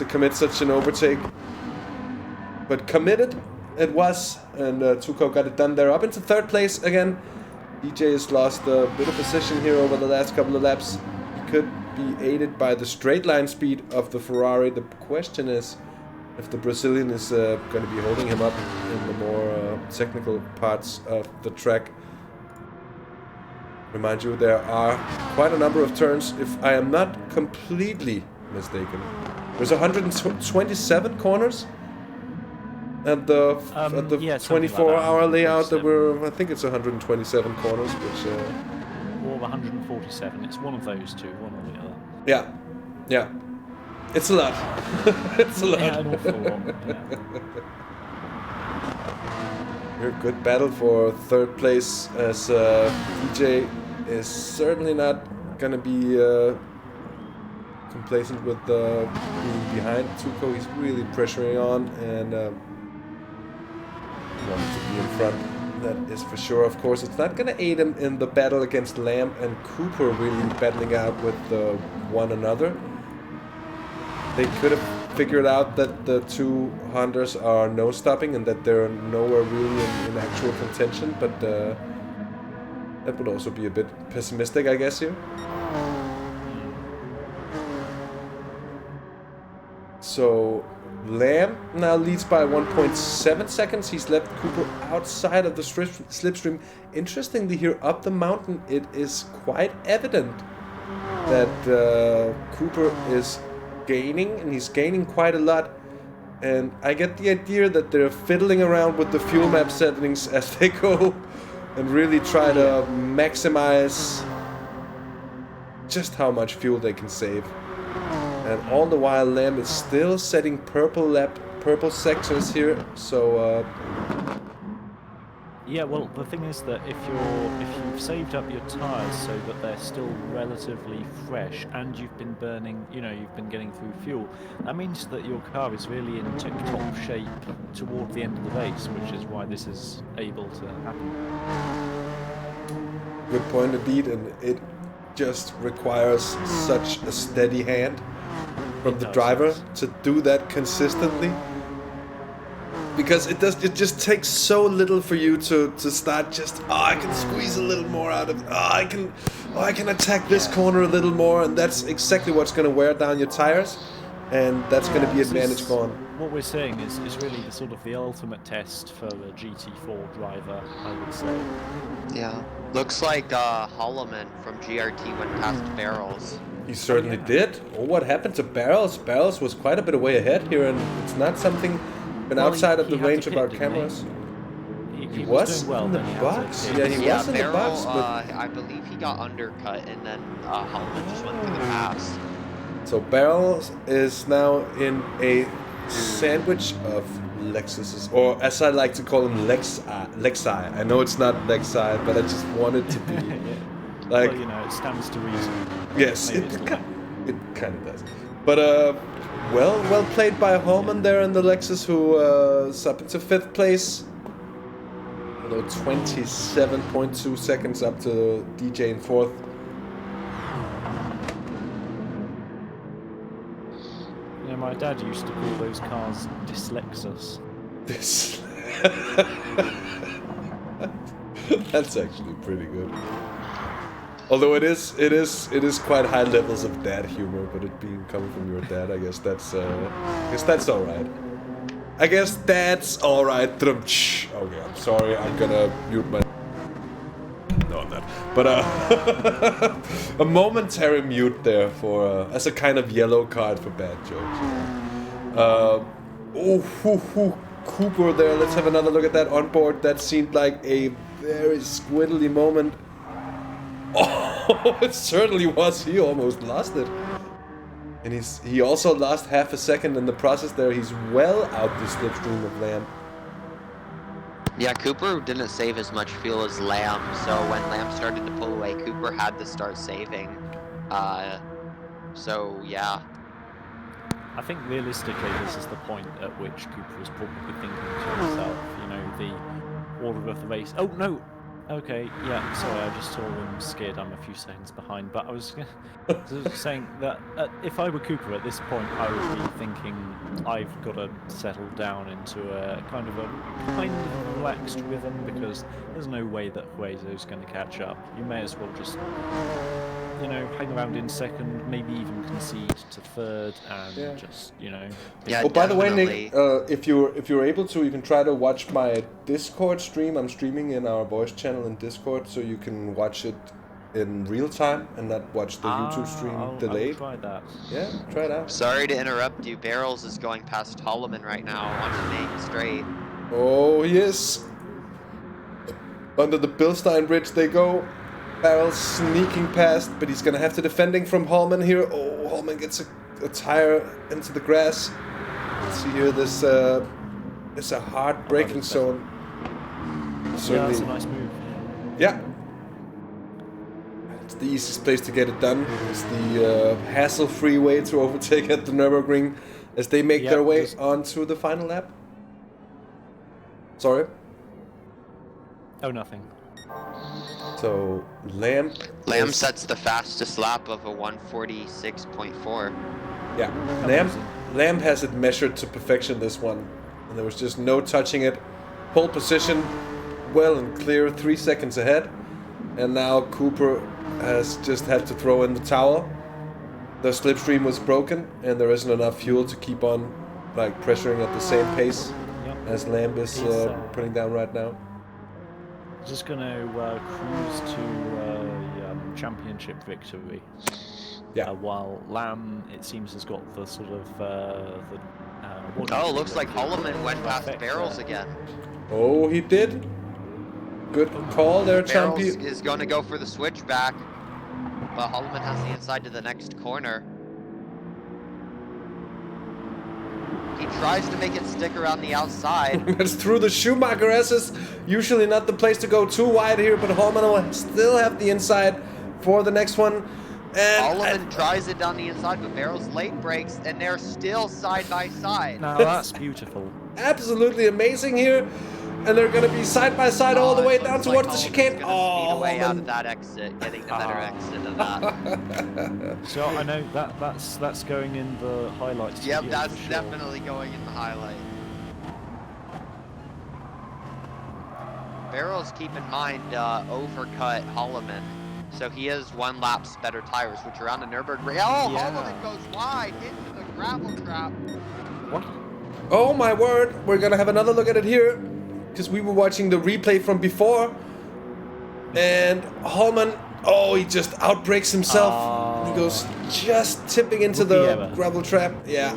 commit such an overtake. But committed it was, and Tuco got it done there. Up into 3rd place again. DJ has lost a bit of position here over the last couple of laps. He could be aided by the straight line speed of the Ferrari. The question is if the Brazilian is going to be holding him up in the more technical parts of the track. Remind you, there are quite a number of turns, if I am not completely mistaken. There's 127 corners at the 24-hour layout. There were, I think it's 127 corners, which. Or 147. It's one of those two, one or the other. Yeah, yeah. It's a lot. It's a lot. Yeah, an awful lot. Yeah. A good battle for third place, as DJ is certainly not going to be complacent with being behind Tuco. He's really pressuring on and wants to be in front. That is for sure. Of course, it's not going to aid him in the battle against Lamb and Cooper really battling out with one another. They could have figured out that the two Hondas are no-stopping and that they're nowhere really in actual contention, but that would also be a bit pessimistic, I guess, here. So Lamb now leads by 1.7 seconds. He's left Cooper outside of the slipstream. Interestingly, here up the mountain, it is quite evident that Cooper is gaining, and he's gaining quite a lot. And I get the idea that they're fiddling around with the fuel map settings as they go and really try to maximize just how much fuel they can save. And all the while, Lamb is still setting purple sectors here. So yeah, well, the thing is that if you've saved up your tires so that they're still relatively fresh, and you've been burning, you've been getting through fuel, that means that your car is really in tip-top shape toward the end of the race, which is why this is able to happen. Good point indeed, and it just requires such a steady hand from the driver to do that consistently. Because it just takes so little for you to start just, I can squeeze a little more out of it. I can attack this corner a little more, and that's exactly what's going to wear down your tires, and that's going to be advantage gone. What we're saying is really the sort of the ultimate test for the GT4 driver, I would say. Yeah, looks like Holloman from GRT went past Barrels. He certainly did. Oh, what happened to Barrels? Barrels was quite a bit away ahead here, and it's not something. Been outside of the range of our cameras. He was doing well in the box. Yeah, he was in the box. But I believe he got undercut, and then Holloman just went through the pass. So Barrels is now in a sandwich of Lexuses, or as I like to call them, Lexi. I know it's not Lexi, but I just want it to be like. Well, it stands to reason. Yes, it kind of does. But well played by Holman there in the Lexus, who is up into 5th place. 27.2 seconds up to DJ in 4th. My dad used to call those cars Dyslexus. That's actually pretty good. Although it is quite high levels of dad humor, but it being coming from your dad, I guess that's all right. I guess that's all right. Okay, I'm sorry. I'm gonna mute my. No, I'm not. But a momentary mute there for as a kind of yellow card for bad jokes. Cooper there. Let's have another look at that onboard. That seemed like a very squiddly moment. Oh, it certainly was. He almost lost it. And he also lost half a second in the process there. He's well out the slipstream of Lamb. Yeah, Cooper didn't save as much fuel as Lamb, so when Lamb started to pull away, Cooper had to start saving. So, yeah. I think realistically this is the point at which Cooper is probably thinking to himself, the order of the race. Oh, no! Okay, yeah, sorry, I just saw him skid. I'm a few seconds behind, but I was saying that if I were Cooper at this point, I would be thinking I've got to settle down into a kind of relaxed rhythm, because there's no way that Huezo's going to catch up. You may as well just you know, hang around in second, maybe even concede to third, and just, you know. Yeah, Oh, by the way, definitely. Nick, if you're able to, you can try to watch my Discord stream. I'm streaming in our voice channel in Discord, so you can watch it in real time and not watch the YouTube stream delayed. I'll try that. Yeah, try it out. Sorry to interrupt you. Barrels is going past Holloman right now on the main straight. Oh, yes. Under the Bilstein Bridge they go. Barrels sneaking past, but he's gonna have to defending from Holman here. Oh, Holman gets a tire into the grass. Let's see here, this is a hard braking zone. Certainly. Yeah, that's a nice move. Yeah. It's the easiest place to get it done. It's the hassle-free way to overtake at the Nürburgring as they make their way onto the final lap. Sorry? Oh, nothing. So, Lamb sets the fastest lap of a 146.4. Yeah, Lamb has it measured to perfection, this one. And there was just no touching it. Pole position, well and clear, 3 seconds ahead. And now Cooper has just had to throw in the towel. The slipstream was broken, and there isn't enough fuel to keep on like pressuring at the same pace as Lamb is putting down right now. Just going to cruise to championship victory. Yeah. While Lamb, it seems, has got the sort of Oh, looks like Holloman went past Barrels again. Oh, he did. Good call there, Chompie. Barrels is going to go for the switchback, but Holloman has the inside to the next corner. He tries to make it stick around the outside. That's through the Schumacher S's. Usually not the place to go too wide here, but Holman will still have the inside for the next one. And Holloman tries it down the inside, but Barrels late breaks, and they're still side by side. Now that's beautiful. Absolutely amazing here. And they're going to be side by side all the way down towards the chicane. Oh, away out of that exit, getting the better exit of that. So I know that's going in the highlights. Yep, video that's for sure. definitely going in the highlight. Barrels, keep in mind, overcut Holloman. So he has 1 lap's better tires, which are on the Nürburgring. Oh, Yeah. Holloman goes wide into the gravel trap. What? Oh my word. We're going to have another look at it here. Because we were watching the replay from before. And Holman, oh, he just outbrakes himself. And he goes just tipping into the gravel trap. Yeah,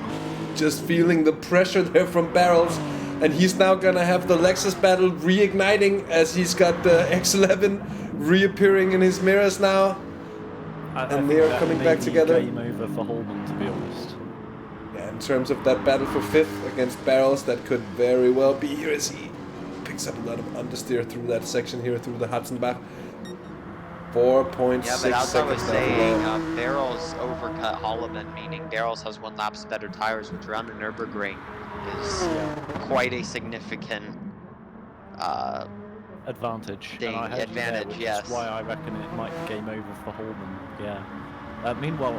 just feeling the pressure there from Barrels. And he's now going to have the Lexus battle reigniting as he's got the X11 reappearing in his mirrors now. And they are coming back together. Game over for Holman, to be honest. Yeah, in terms of that battle for 5th against Barrels, that could very well be here as he picks up a lot of understeer through that section here, through the Hudson-Bach. 4.6 Yeah, but as I was seconds saying, down. Barrels overcut Holloman, meaning Barrels has 1 lap's better tires, which around the Nürburgring is quite a significant advantage. thing. And I heard Advantage, which yes. is why I reckon it might be game over for Holman. Yeah. Meanwhile, it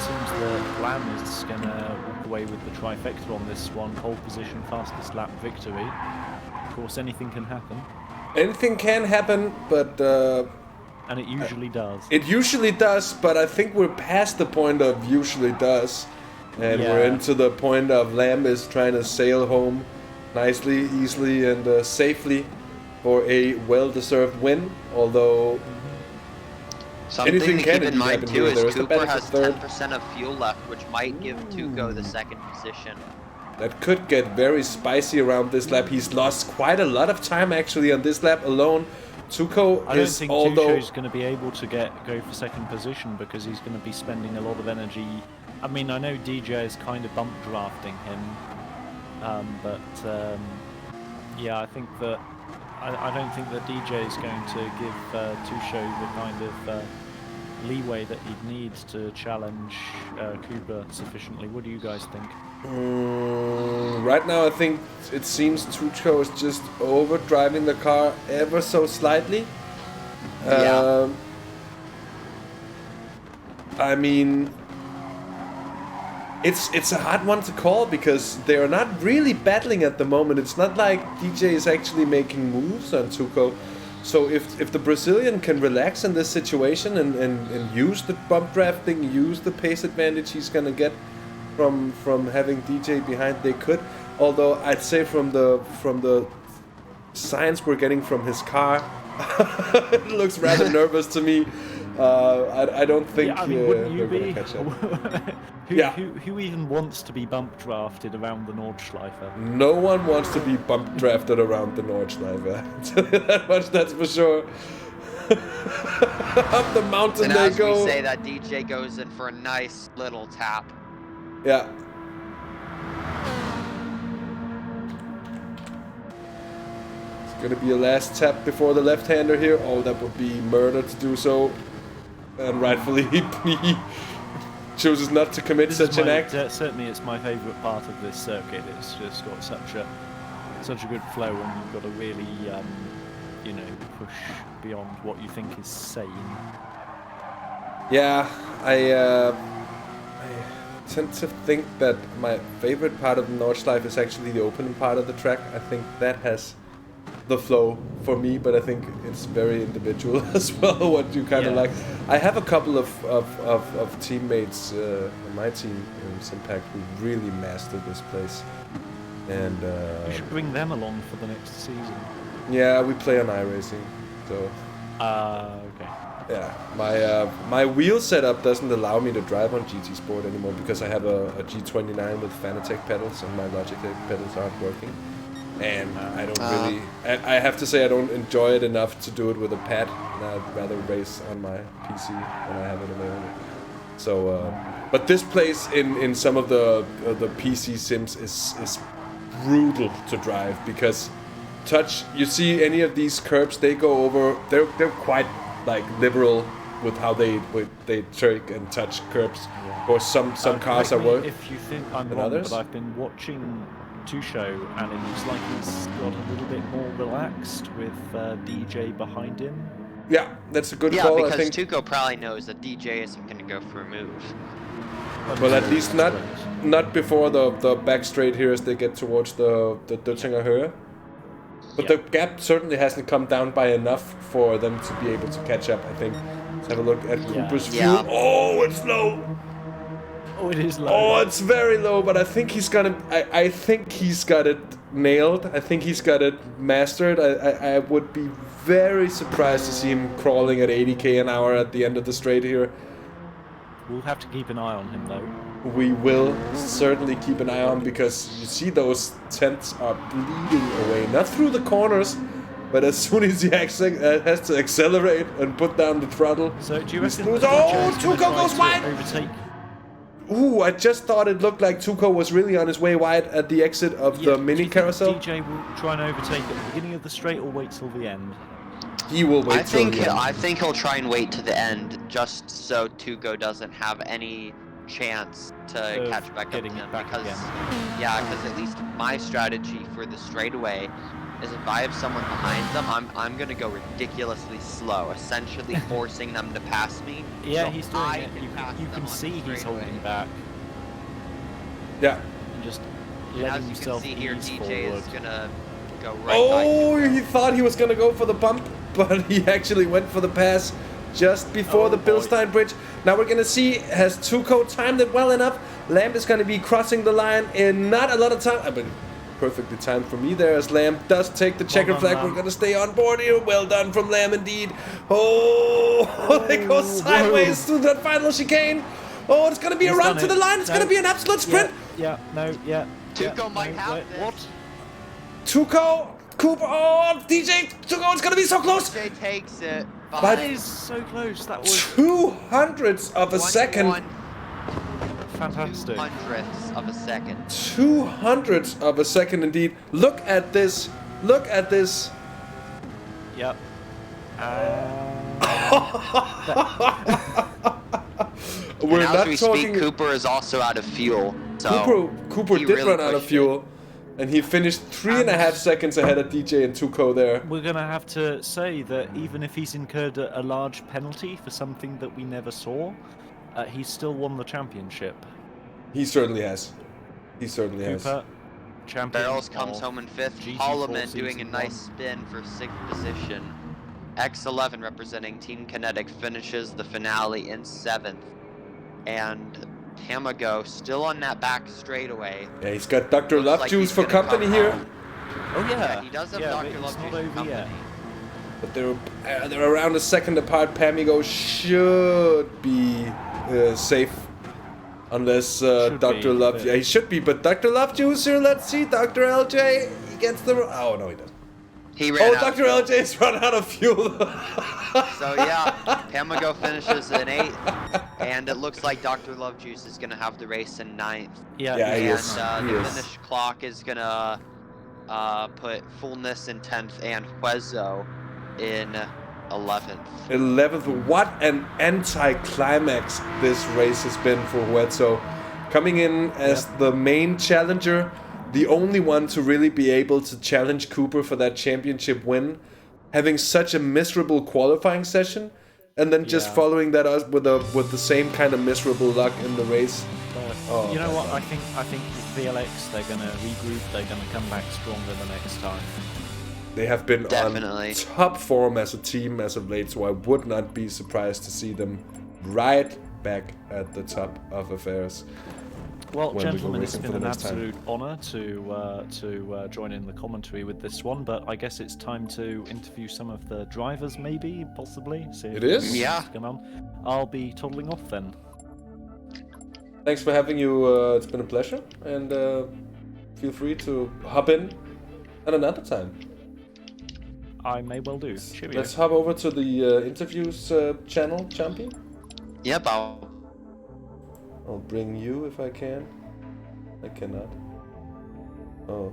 seems that Lamb is going to walk away with the trifecta on this one. Pole position, fastest lap victory. Of course, anything can happen. Anything can happen, but... and it usually does. It usually does, but I think we're past the point of usually does. And we're into the point of Lamb is trying to sail home nicely, easily, and safely for a well-deserved win. Although... Something to keep in mind too is Cooper has third. 10% of fuel left, which might give Tuco the 2nd position. That could get very spicy around this lap. He's lost quite a lot of time actually on this lap alone. Tuco I don't is, think although Tuco's going to be able to go for 2nd position because he's going to be spending a lot of energy. I mean, I know DJ is kind of bump drafting him, yeah, I think that I don't think that DJ is going to give Tuco the kind of leeway that he'd need to challenge Cooper sufficiently. What do you guys think? Right now I think it seems Tuco is just overdriving the car ever so slightly. I mean, it's a hard one to call because they are not really battling at the moment. It's not like DJ is actually making moves on Tuco. So if the Brazilian can relax in this situation and use the bump drafting, use the pace advantage he's gonna get from having DJ behind, they could. Although I'd say from the signs we're getting from his car, it looks rather nervous to me. I don't think Yeah, I mean, wouldn't you they're be? gonna catch up. Who even wants to be bump drafted around the Nordschleife? No one wants to be bump drafted around the Nordschleife. That much, that's for sure. Up the mountain And they as go. we say, that DJ goes in for a nice little tap. Yeah. It's gonna be a last tap before the left-hander here. Oh, that would be murder to do so. And rightfully, he chooses not to commit such an act. Certainly, it's my favourite part of this circuit. It's just got such a good flow, and you've got to really, push beyond what you think is sane. Yeah, I tend to think that my favorite part of the Nordschleife is actually the opening part of the track. I think that has the flow for me, but I think it's very individual as well, what you kind of like. I have a couple of teammates on my team in Simpact who really mastered this place. And you should bring them along for the next season. Yeah, we play on iRacing, so... Okay. Yeah, my wheel setup doesn't allow me to drive on GT Sport anymore because I have a G29 with Fanatec pedals and my Logitech pedals aren't working. And I don't really... I have to say I don't enjoy it enough to do it with a pad, and I'd rather race on my PC when I have it available. So, but this place in some of the PC sims is brutal to drive because you see any of these curbs, they go over, they're quite like liberal with how they trick and touch curbs. Or some cars are worse. If you think I'm wrong, others. but I've been watching Tuco, and it looks like he's got a little bit more relaxed with DJ behind him. Yeah, that's a good Yeah, call. because I think. Tuco probably knows that DJ isn't going to go for a move. Well, at least not before the back straight here as they get towards the Dutzinger Höhe. But the gap certainly hasn't come down by enough for them to be able to catch up, I think. Let's have a look at Cooper's fuel. Yeah. Oh, it's low! Oh, it is low. Oh, it's very low, but I think he's gonna... I think he's got it nailed. I think he's got it mastered. I would be very surprised to see him crawling at 80k an hour at the end of the straight here. We'll have to keep an eye on him, though. We will certainly keep an eye on, because you see those tents are bleeding away. Not through the corners, but as soon as he has to accelerate and put down the throttle. So do you reckon? Oh, Tuco goes wide! Overtake. Ooh, I just thought it looked like Tuco was really on his way wide at the exit of the mini carousel. DJ will try and overtake at the beginning of the straight or wait till the end? He will wait till the end. I think he'll try and wait to the end, just so Tuco doesn't have any chance to catch back up to him. Because at least my strategy for the straightaway is if I have someone behind them, I'm gonna go ridiculously slow, essentially forcing them to pass me. Yeah, so he's doing I it. You can see he's straightaway. holding back. Yeah. And just And letting as you can himself see here, ease DJ forward. is gonna go right by Oh, Tuco. he thought he was gonna go for the bump, but he actually went for the pass just before the Bilstein Bridge. Now we're gonna see, has Tuco timed it well enough? Lamb is gonna be crossing the line in not a lot of time. I mean, perfectly timed for me there, as Lamb does take the checker flag. We're gonna stay on board here. Well done from Lamb indeed. Oh, they go sideways through that final chicane. Oh, it's gonna be a run to the line. It's gonna be an absolute sprint. Tuco might have this. What? Tuco, Cooper, oh, DJ, Tuco, it's gonna be so close. DJ takes it. That is so close. That was 200ths of a second. fantastic. 200ths of a second. 200ths of a second indeed. Look at this. Look at this. Yep. We're and not as we talking. speak, Cooper is also out of fuel. So Cooper did really run out of pushed fuel, and he finished 3.5 seconds ahead of DJ and Tuco there. We're going to have to say that even if he's incurred a large penalty for something that we never saw, he's still won the championship. He certainly has. He certainly has. Cooper, champion. Barrels comes home in 5th. GT4 Holloman doing a season nice spin for 6th position. X11 representing Team Kinetic finishes the finale in 7th. And Tamago still on that back straightaway. Yeah, he's got Dr. Looks Love like Juice he's for gonna come company here. home. Oh yeah. He does have yeah, Dr. but Love it's Juice not for over company. yet. But they're around a second apart. Pamigo should be safe. Unless Dr. Love... Yeah, he should be, but Dr. Love Juice here, let's see. Dr. LJ, he gets the... Oh, no, he doesn't. He ran out Dr. of fuel. LJ's run out of fuel. So yeah, Tamago finishes in 8th, and it looks like Dr. Love Juice is gonna have the race in 9th. Yeah, he And is. the finish clock is gonna put Fullness in 10th and Huezo in 11th. 11th. What an anti-climax this race has been for Huezo. Coming in as the main challenger, the only one to really be able to challenge Cooper for that championship win, having such a miserable qualifying session, and then just following that up with the same kind of miserable luck in the race. But you know what? I think VLX, they're gonna regroup. They're gonna come back stronger the next time. They have been Definitely on top form as a team as of late, so I would not be surprised to see them right back at the top of affairs. Well, when we go gentlemen, it's racing been for an the next time. absolute honour to join in the commentary with this one, but I guess it's time to interview some of the drivers, maybe, possibly. See It is? Yeah. what's going on. I'll be toddling off then. Thanks for having you. It's been a pleasure, and feel free to hop in at another time. I may well do. Cheerio. Let's hop over to the interviews channel, Chompie. Yep, I'll bring you if I can. I cannot. Oh.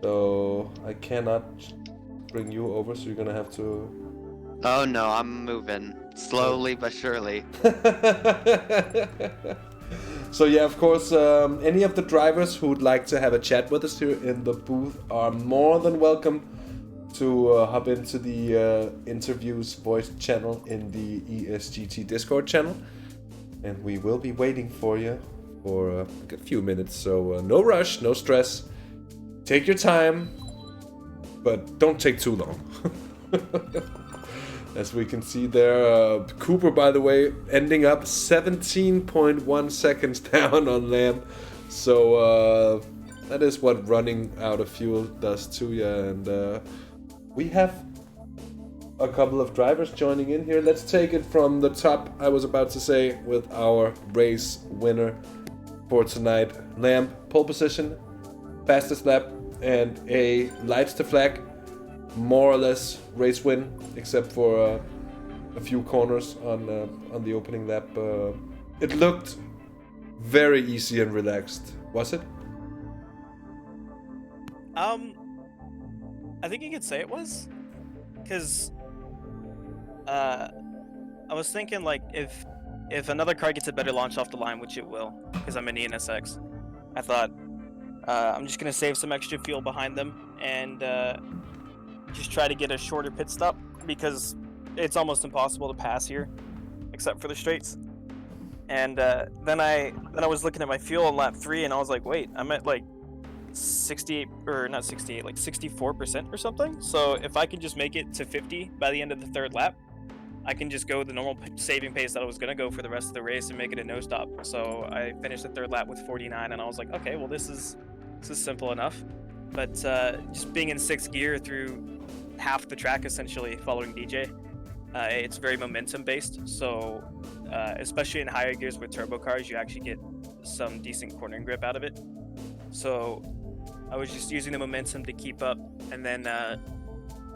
So I cannot bring you over, so you're gonna have to... Oh no, I'm moving. Slowly but surely. So yeah, of course, any of the drivers who'd like to have a chat with us here in the booth are more than welcome to hop into the interviews voice channel in the ESGT Discord channel. And we will be waiting for you for a good few minutes, so no rush, no stress. Take your time, but don't take too long. As we can see there, Cooper, by the way, ending up 17.1 seconds down on Lamb. So that is what running out of fuel does to you. And we have a couple of drivers joining in here. Let's take it from the top, I was about to say, with our race winner for tonight. Lamb, pole position, fastest lap, and a lights to flag. More or less race win, except for a few corners on the opening lap. It looked very easy and relaxed, was it? I think you could say it was, because I was thinking, like, if another car gets a better launch off the line, which it will, because I'm in ENSX, I thought I'm just gonna save some extra fuel behind them and just try to get a shorter pit stop, because it's almost impossible to pass here, except for the straights. And then I was looking at my fuel on lap 3, and I was like, wait, I'm at like 68, or not 68, like 64% or something. So if I can just make it to 50 by the end of the 3rd lap, I can just go the normal saving pace that I was gonna go for the rest of the race and make it a no stop. So I finished the 3rd lap with 49, and I was like, okay, well this is simple enough. But just being in 6th gear through half the track essentially following DJ, it's very momentum based. So especially in higher gears with turbo cars, you actually get some decent cornering grip out of it. So I was just using the momentum to keep up, and then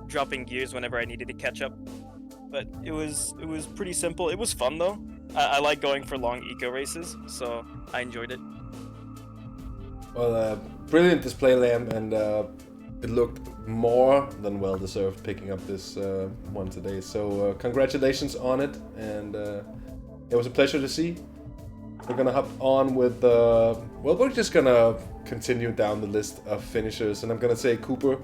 dropping gears whenever I needed to catch up. But it was pretty simple. It was fun though. I like going for long eco races, so I enjoyed it. Well, brilliant display, Lamb, and it looked more than well deserved picking up this one today. So congratulations on it, and it was a pleasure to see. We're gonna hop on with well, we're just gonna continue down the list of finishers, and I'm gonna say, Cooper,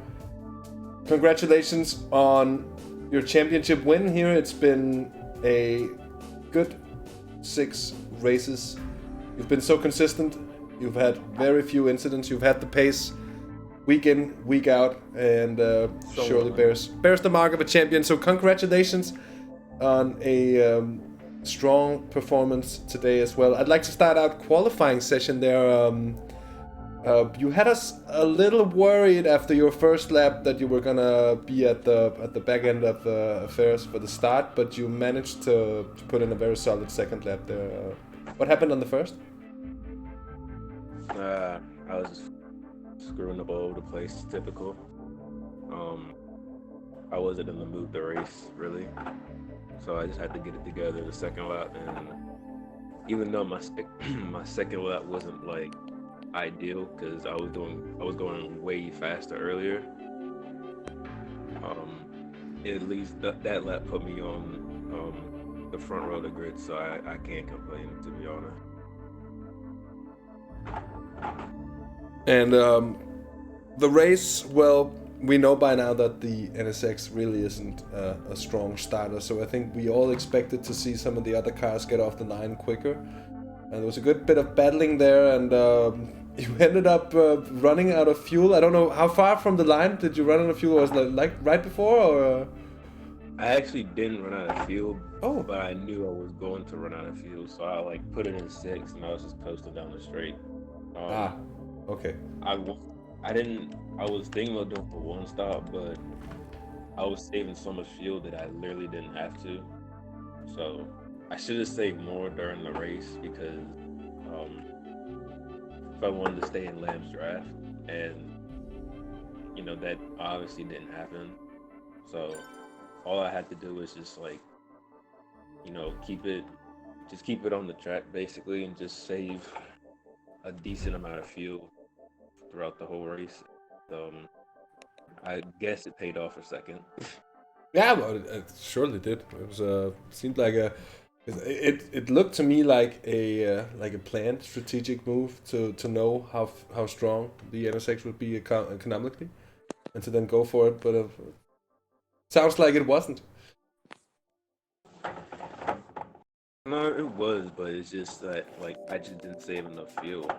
congratulations on your championship win here. It's been a good 6 races. You've been so consistent. You've had very few incidents. You've had the pace. week in, week out, and surely bears the mark of a champion. So congratulations on a strong performance today as well. I'd like to start out qualifying session there. You had us a little worried after your first lap that you were gonna be at the back end of the affairs for the start, but you managed to put in a very solid second lap there. What happened on the first? I was screwing up all over the place, typical. I wasn't in the mood to race, really. So I just had to get it together the second lap, and even though my second lap wasn't like ideal because I was going way faster earlier. At least that lap put me on the front row of the grid, so I can't complain, to be honest. And the race, well, we know by now that the NSX really isn't a strong starter, so I think we all expected to see some of the other cars get off the line quicker. And there was a good bit of battling there, and you ended up running out of fuel. I don't know, how far from the line did you run out of fuel? Was it like right before, or? I actually didn't run out of fuel, Oh. but I knew I was going to run out of fuel, so I like put it in 6, and I was just coasting down the straight. Okay. I was thinking about doing for one stop, but I was saving so much fuel that I literally didn't have to. So I should have saved more during the race because if I wanted to stay in Lamb's draft, and that obviously didn't happen. So all I had to do was just like, keep it on the track basically, and just save a decent amount of fuel throughout the whole race. I guess it paid off for second. Yeah, well, it surely did. It was seemed like it looked to me like a planned strategic move to know how strong the NSX would be economically, and to then go for it. But sounds like it wasn't. No, it was, but it's just that I just didn't save enough fuel.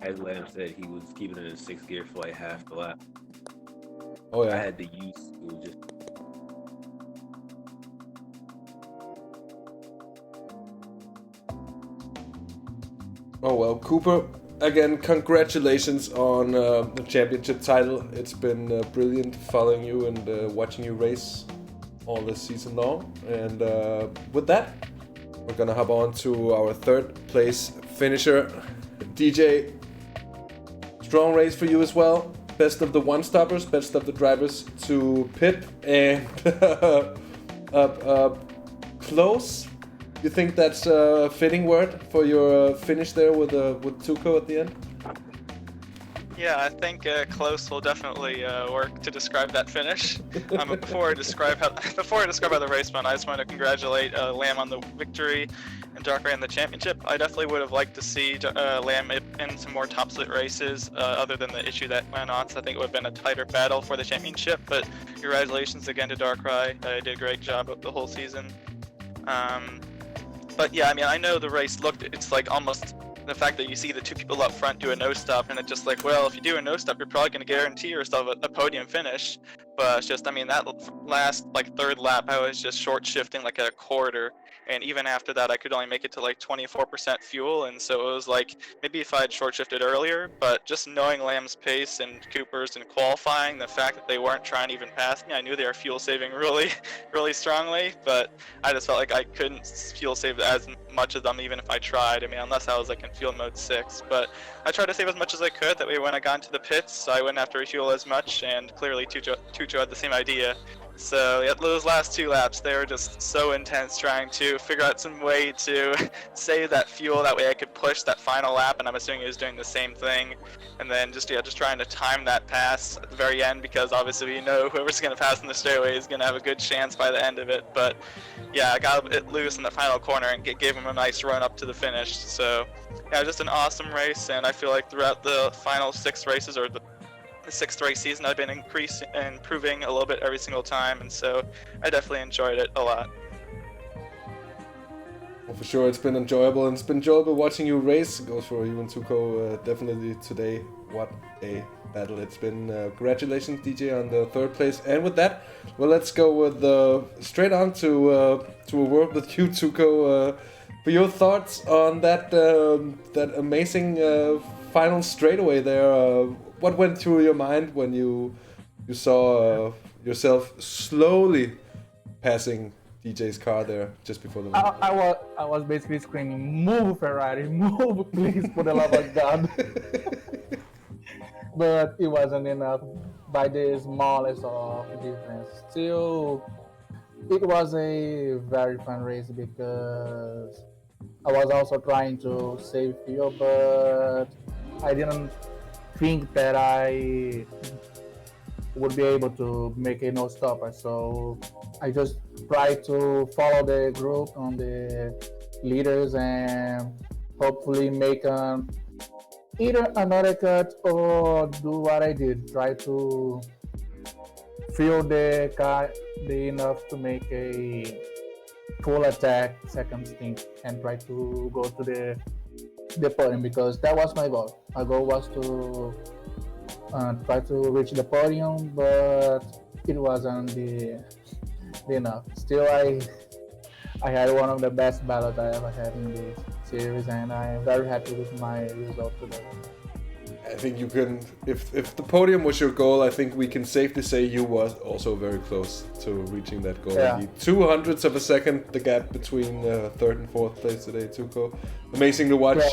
As Lamb said, he was keeping it in 6th gear for like half the lap. Oh yeah. I had to use fuel just. Oh well, Cooper. Again, congratulations on the championship title. It's been brilliant following you and watching you race all this season long. And with that, we're gonna hop on to our 3rd place finisher, DJ. Strong race for you as well. Best of the one-stoppers, best of the drivers to pit, and close. You think that's a fitting word for your finish there with Tuco at the end? Yeah, I think close will definitely work to describe that finish. Before I describe how the race went, I just want to congratulate Lamb on the victory and Darkrai on the championship. I definitely would have liked to see Lamb in some more top split races, other than the issue that went on. So I think it would have been a tighter battle for the championship. But congratulations again to Darkrai. Did a great job of the whole season. But yeah, I mean, I know the race it's like almost the fact that you see the 2 people up front do a no-stop, and it's just like, well, if you do a no-stop, you're probably going to guarantee yourself a podium finish. But it's just, I mean, that last, 3rd lap, I was just short shifting like a quarter. And even after that, I could only make it to like 24% fuel. And so it was like, maybe if I had short shifted earlier, but just knowing Lamb's pace and Cooper's and qualifying, the fact that they weren't trying to even pass me, I knew they were fuel saving really, really strongly. But I just felt like I couldn't fuel save as much of them even if I tried. I mean, unless I was like in fuel mode 6. But I tried to save as much as I could. That way when I got into the pits, I wouldn't have to refuel as much. And clearly Tucho had the same idea. So yeah, those last 2 laps, they were just so intense trying to figure out some way to save that fuel. That way I could push that final lap, and I'm assuming he was doing the same thing. And then just trying to time that pass at the very end, because obviously we know whoever's going to pass in the straightaway is going to have a good chance by the end of it. But yeah, I got it loose in the final corner and gave him a nice run up to the finish. So yeah, just an awesome race, and I feel like throughout the final 6 races, or the 6th race season, I've been improving a little bit every single time, and so I definitely enjoyed it a lot. Well, for sure, it's been enjoyable, and it's been enjoyable watching you race. It goes for you and Tuco definitely today. What a battle it's been. Congratulations, DJ, on the 3rd place. And with that, well, let's go with straight on to a word with you, Tuco, for your thoughts on that that amazing final straightaway there. What went through your mind when you saw yourself slowly passing DJ's car there just before the win? I was basically screaming, "Move, Ferrari, move, please, for the love of God!" But it wasn't enough by the smallest of difference. Still, it was a very fun race because I was also trying to save fuel, but I didn't think that I would be able to make a no stopper. So I just tried to follow the group on the leaders and hopefully make either another cut or do what I did. Try to fill the car enough to make a full attack second stint and try to go to the podium, because that was my goal. My goal was to try to reach the podium, but it wasn't the enough. Still, I had one of the best battles I ever had in this series, and I'm very happy with my result today. I think you can, if the podium was your goal, I think we can safely say you was also very close to reaching that goal. Yeah. 0.02 of a second, the gap between 3rd and 4th place today, Tuco. Amazing to watch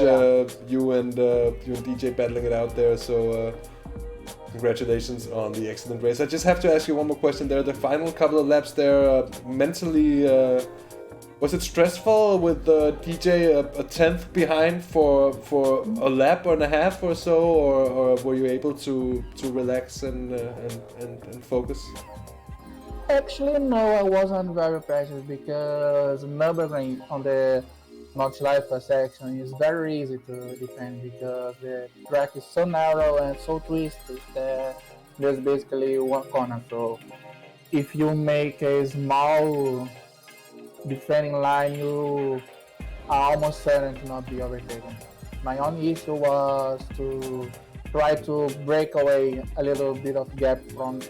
you and DJ battling it out there. So congratulations on the excellent race. I just have to ask you one more question there. The final couple of laps there, mentally, was it stressful with DJ a 10th behind for a lap and a half or so, or were you able to relax and focus? Actually, no, I wasn't very precious because Nürburgring on the Nordschleife section is very easy to defend because the track is so narrow and so twisted that there's basically one corner. So if you make a small defending line, you are almost certain to not be overtaken. My only issue was to try to break away a little bit of gap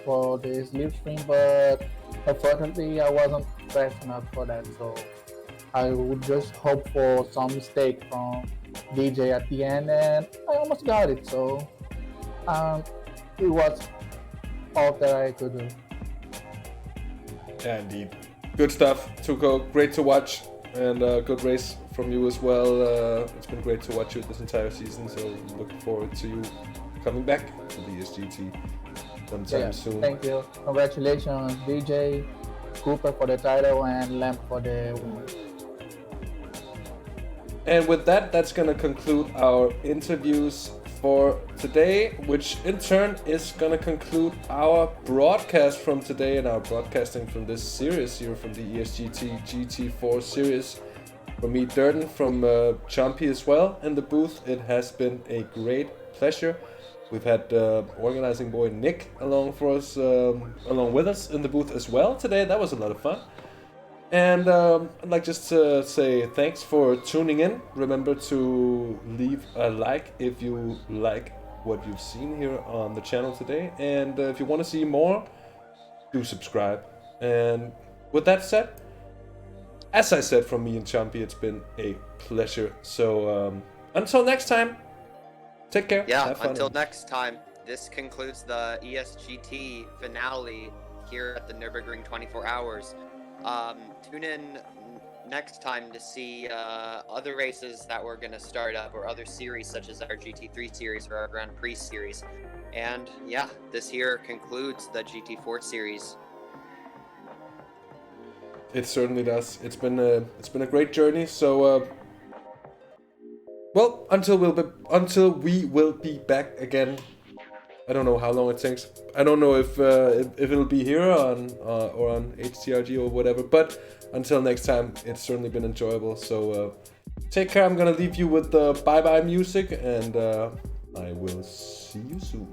for the slipstream, but unfortunately I wasn't fast enough for that. So I would just hope for some mistake from DJ at the end, and I almost got it. So it was all that I could do. Yeah, indeed. Good stuff, Tuco. Great to watch, and good race from you as well. It's been great to watch you this entire season, so looking forward to you coming back to the ESGT sometime soon. Thank you. Congratulations, DJ, Cooper for the title, and Lamp for the win. And with that, that's going to conclude our interviews for today, which in turn is going to conclude our broadcast from today and our broadcasting from this series here from the ESGT GT4 series. For me, Dirten, from Chompie as well in the booth. It has been a great pleasure. We've had organizing boy Nick along with us in the booth as well today. That was a lot of fun. And I'd like just to say thanks for tuning in. Remember to leave a like if you like what you've seen here on the channel today. And if you want to see more, do subscribe. And with that said, as I said from me and Chompie, it's been a pleasure. So until next time, take care. Yeah, until next time, this concludes the ESGT finale here at the Nürburgring 24 Hours. Tune in next time to see other races that we're going to start up, or other series such as our GT3 series or our Grand Prix series. And yeah, this here concludes the GT4 series. It certainly does. It's been a great journey. So well, until we will be back again. I don't know how long it takes. I don't know if it'll be here on or on HTRG or whatever. But until next time, it's certainly been enjoyable. So take care. I'm gonna leave you with the bye-bye music, and I will see you soon.